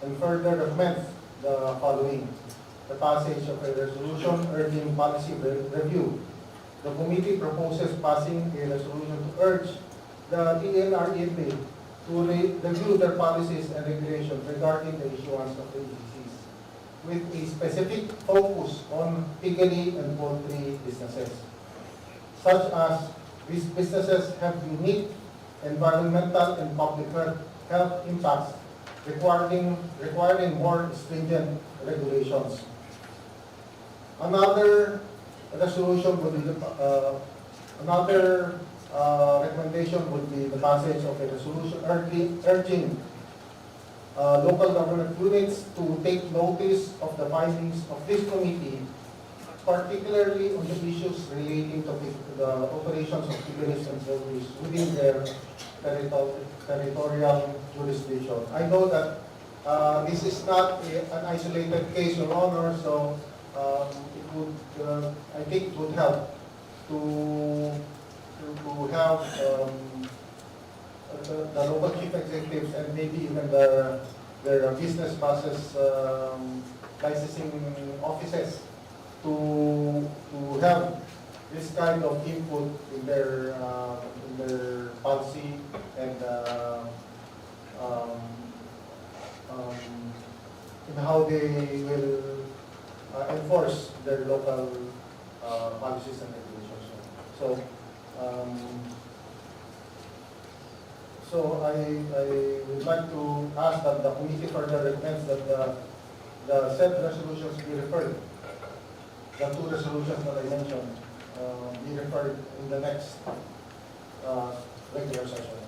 G: and further recommends the following: the passage of a resolution urging policy review. The committee proposes passing a resolution to urge the TNREP to review their policies and regulations regarding the issuance of the ECCs, with a specific focus on piggery and poultry businesses, such as these businesses have unique environmental and public health impacts requiring more stringent regulations. Another resolution would be recommendation would be the passage of a resolution urging local government units to take notice of the findings of this committee, particularly on the issues relating to the operations of piggeries and poultries within their territorial jurisdiction. I know that this is not an isolated case, Your Honor, so it would, I think it would help to have the local chief executives and maybe even their business process licensing offices to have this kind of input in their policy and in how they will enforce their local policies and regulations. So I would like to ask that the committee further recommends that the said resolutions be referred, the two resolutions that I mentioned, be referred in the next regular session.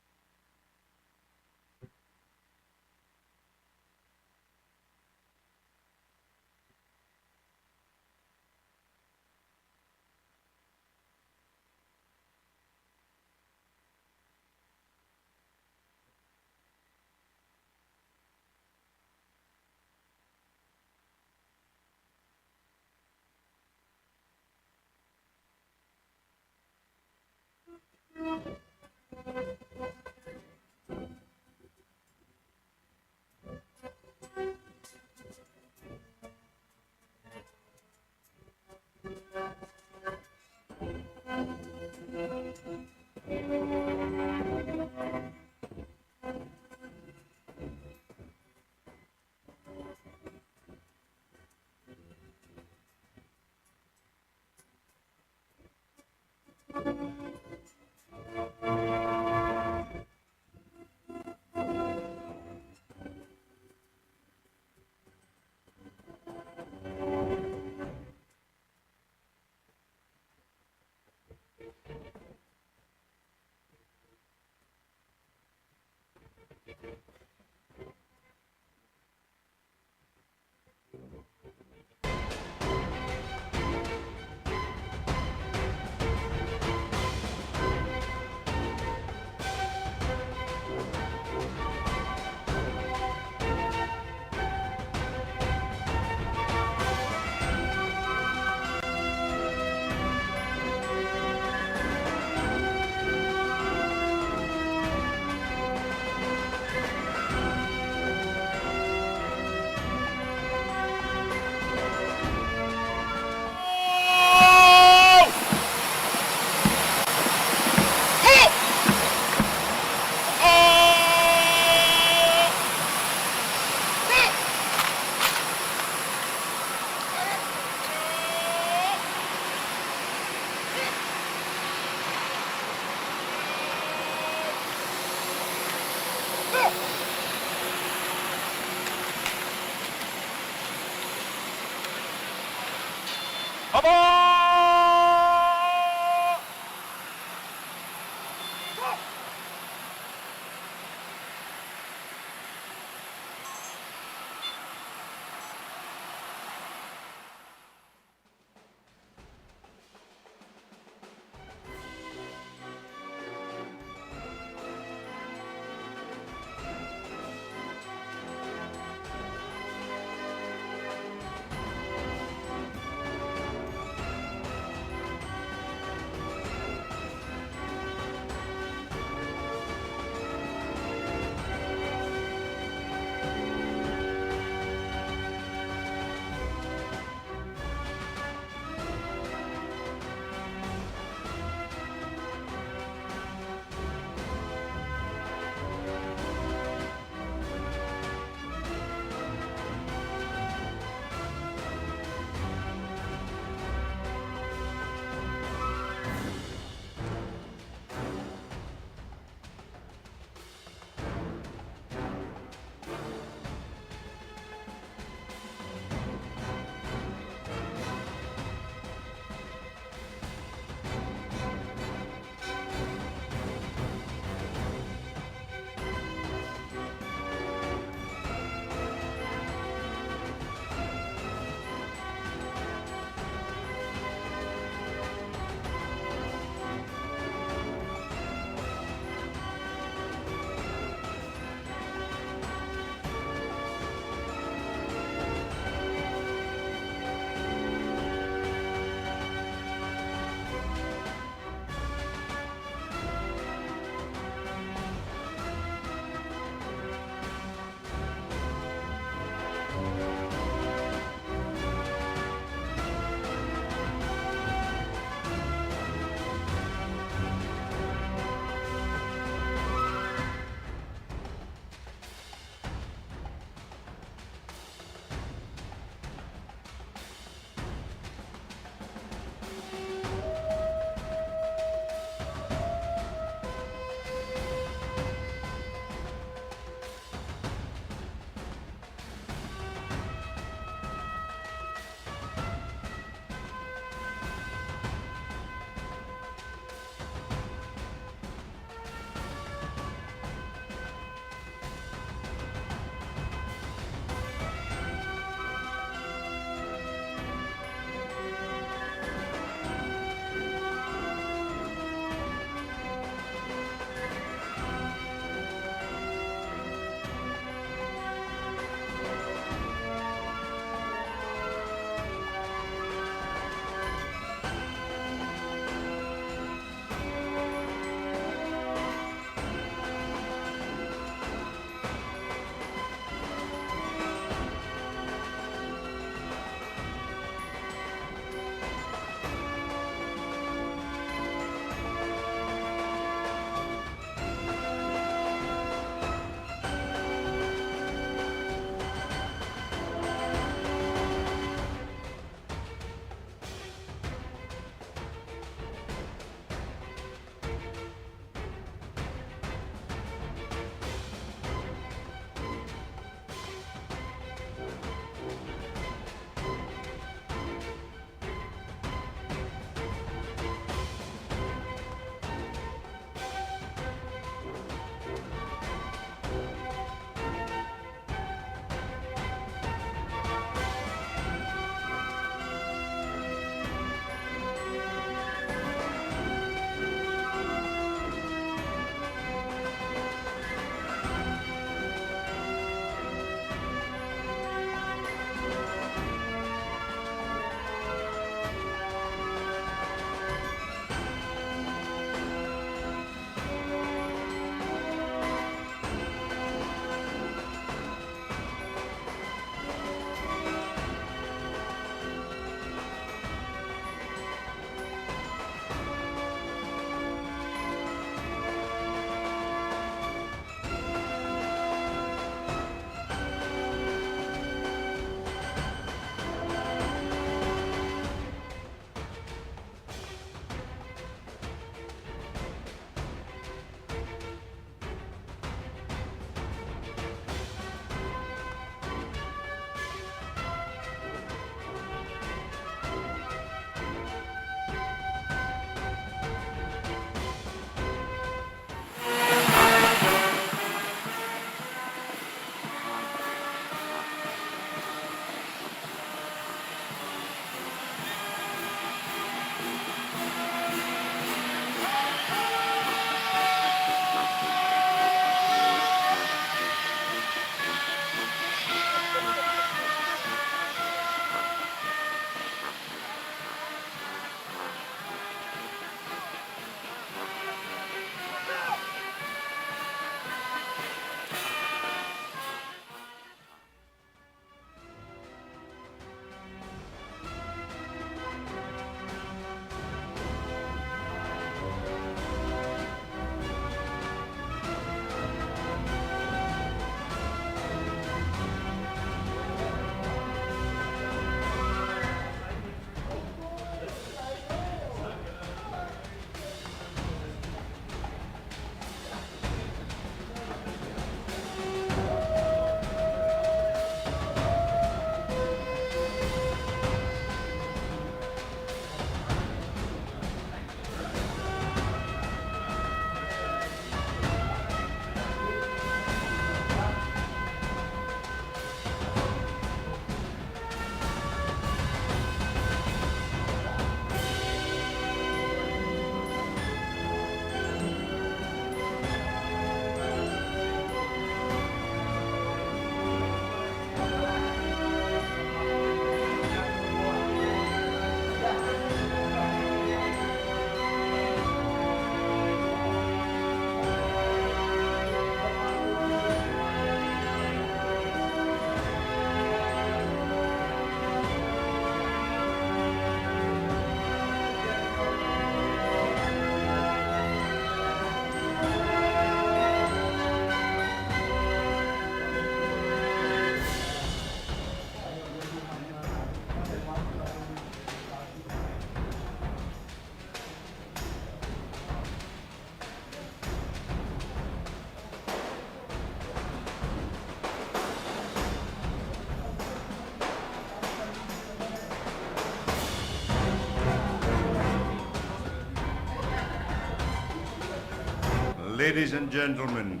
H: ladies and gentlemen,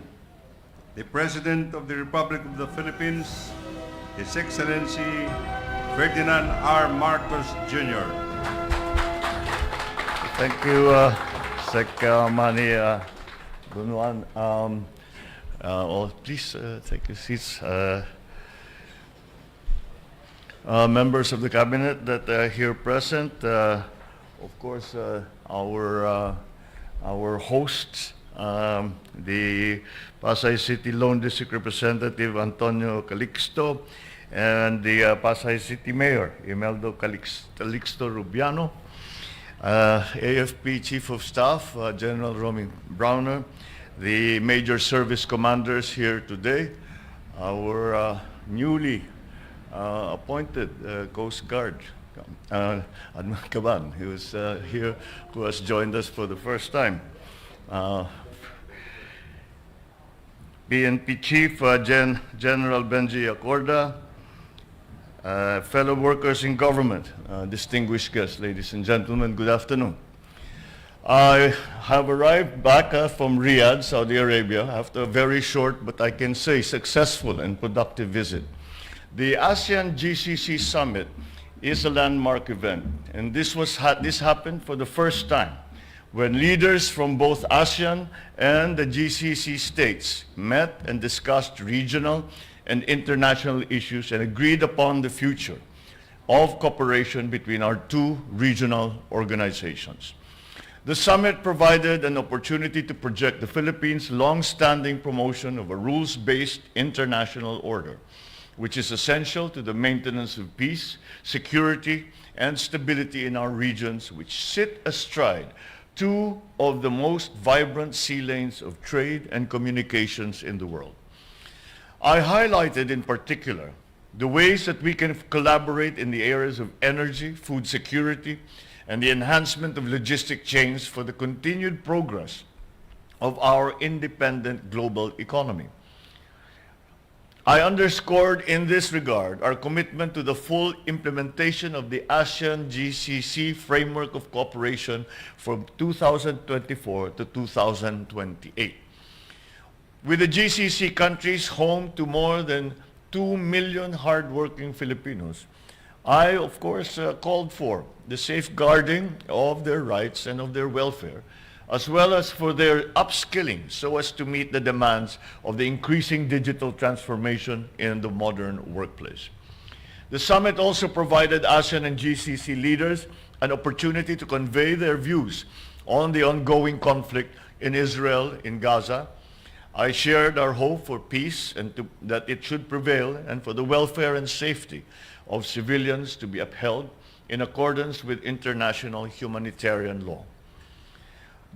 H: the President of the Republic of the Philippines, His Excellency Ferdinand R. Marcos Jr.
I: Thank you, Sec Manny Bunuan. Please take your seats. Members of the Cabinet that are here present, of course, our hosts, the Pasay City Lone District Representative Antonio Calixto, and the Pasay City Mayor Imeldo Calixto Rubiano, AFP Chief of Staff General Romy Browner, the major service commanders here today, our newly appointed Coast Guard Admiral Caban, who is here, who has joined us for the first time. PNP Chief General Benji Acorda, fellow workers in government, distinguished guests, ladies and gentlemen, good afternoon. I have arrived back from Riyadh, Saudi Arabia, after a very short, but I can say successful and productive visit. The ASEAN GCC Summit is a landmark event, and this happened for the first time when leaders from both ASEAN and the GCC states met and discussed regional and international issues and agreed upon the future of cooperation between our two regional organizations. The summit provided an opportunity to project the Philippines' long-standing promotion of a rules-based international order, which is essential to the maintenance of peace, security, and stability in our regions, which sit astride two of the most vibrant sea lanes of trade and communications in the world. I highlighted in particular the ways that we can collaborate in the areas of energy, food security, and the enhancement of logistic chains for the continued progress of our independent global economy. I underscored in this regard our commitment to the full implementation of the ASEAN GCC Framework of Cooperation from 2024 to 2028. With the GCC countries home to more than 2 million hardworking Filipinos, I, of course, called for the safeguarding of their rights and of their welfare, as well as for their upskilling so as to meet the demands of the increasing digital transformation in the modern workplace. The summit also provided ASEAN and GCC leaders an opportunity to convey their views on the ongoing conflict in Israel, in Gaza. I shared our hope for peace and that it should prevail, and for the welfare and safety of civilians to be upheld in accordance with international humanitarian law.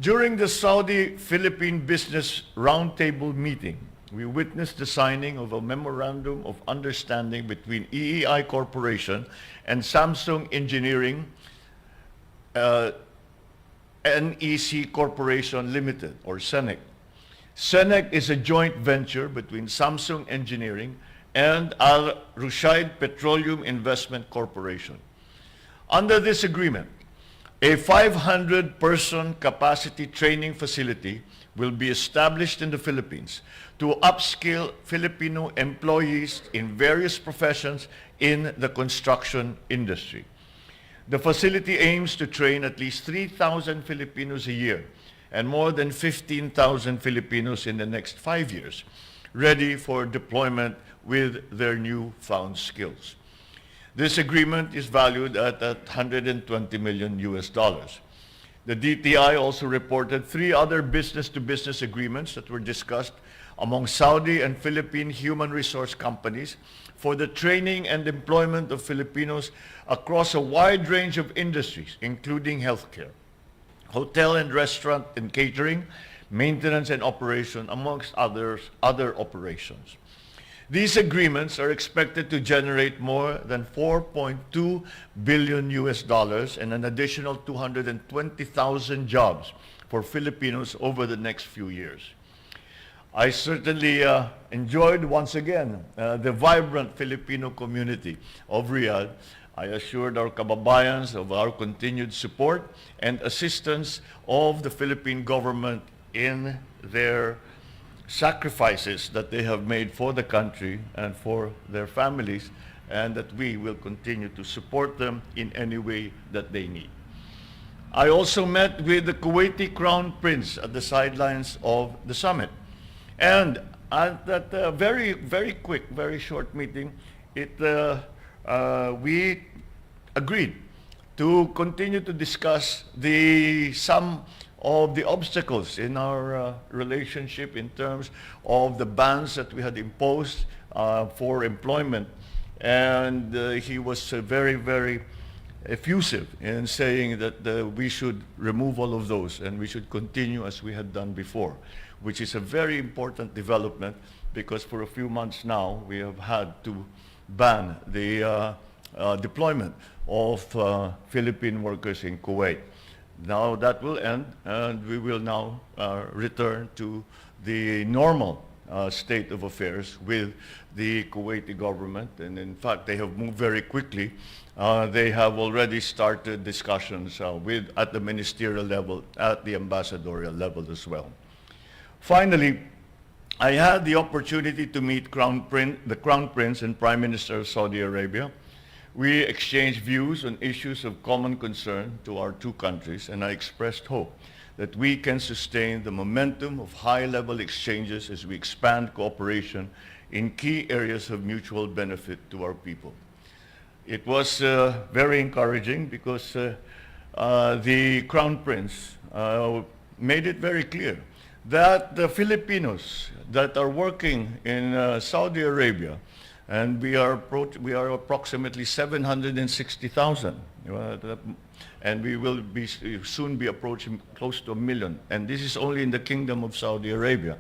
I: During the Saudi-Philippine Business Roundtable meeting, we witnessed the signing of a memorandum of understanding between EEI Corporation and Samsung Engineering NEC Corporation Limited, or SENEC. SENEC is a joint venture between Samsung Engineering and Al Rushaid Petroleum Investment Corporation. Under this agreement, a 500-person capacity training facility will be established in the Philippines to upskill Filipino employees in various professions in the construction industry. The facility aims to train at least 3,000 Filipinos a year and more than 15,000 Filipinos in the next 5 years, ready for deployment with their newfound skills. This agreement is valued at $120 million. The DTI also reported 3 other business-to-business agreements that were discussed among Saudi and Philippine human resource companies for the training and employment of Filipinos across a wide range of industries, including healthcare, hotel and restaurant and catering, maintenance and operation, amongst other operations. These agreements are expected to generate more than $4.2 billion and an additional 220,000 jobs for Filipinos over the next few years. I certainly enjoyed once again the vibrant Filipino community of Riyadh. I assured our kababayans of our continued support and assistance of the Philippine government in their sacrifices that they have made for the country and for their families, and that we will continue to support them in any way that they need. I also met with the Kuwaiti Crown Prince at the sidelines of the summit. And at that very, very quick, very short meeting, we agreed to continue to discuss some of the obstacles in our relationship in terms of the bans that we had imposed for employment. And he was very, very effusive in saying that we should remove all of those and we should continue as we had done before, which is a very important development, because for a few months now we have had to ban the deployment of Philippine workers in Kuwait. Now that will end, and we will now return to the normal state of affairs with the Kuwaiti government. And in fact, they have moved very quickly. They have already started discussions at the ministerial level, at the ambassadorial level as well. Finally, I had the opportunity to meet the Crown Prince and Prime Minister of Saudi Arabia. We exchanged views on issues of common concern to our two countries, and I expressed hope that we can sustain the momentum of high-level exchanges as we expand cooperation in key areas of mutual benefit to our people. It was very encouraging because the Crown Prince made it very clear that the Filipinos that are working in Saudi Arabia, and we are approximately 760,000, and we will soon be approaching close to 1 million, and this is only in the Kingdom of Saudi Arabia.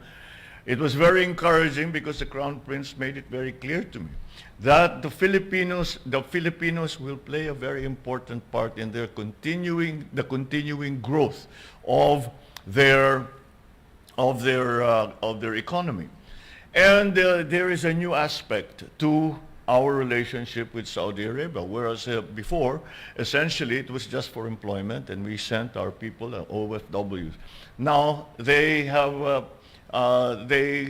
I: It was very encouraging because the Crown Prince made it very clear to me that the Filipinos will play a very important part in the continuing growth of their economy. And there is a new aspect to our relationship with Saudi Arabia, whereas before, essentially, it was just for employment, and we sent our people OFWs. Now, they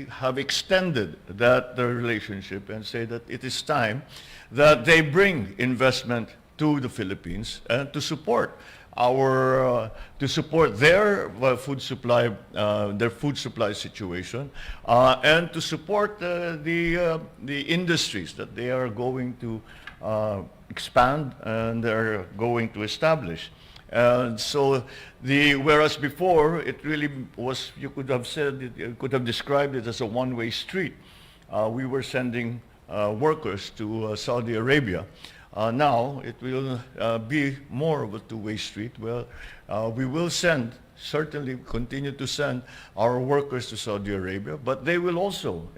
I: have extended the relationship and say that it is time that they bring investment to the Philippines and to support their food supply situation, and to support the industries that they are going to expand and they're going to establish. And so whereas before it really was, you could have described it as a one-way street. We were sending workers to Saudi Arabia. Now it will be more of a two-way street. Well, we will certainly continue to send our workers to Saudi Arabia, but they will also,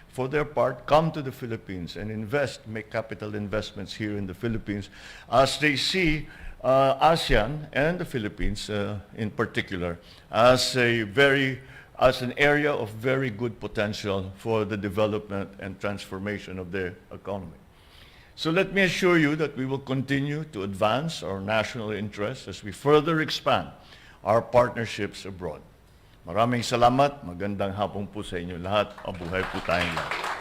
I: for their part, come to the Philippines and make capital investments here in the Philippines, as they see ASEAN and the Philippines in particular as an area of very good potential for the development and transformation of their economy. So let me assure you that we will continue to advance our national interests as we further expand our partnerships abroad. Maraming salamat. Magandang hapon po sa inyo lahat. Mabuhay po tayong lahat.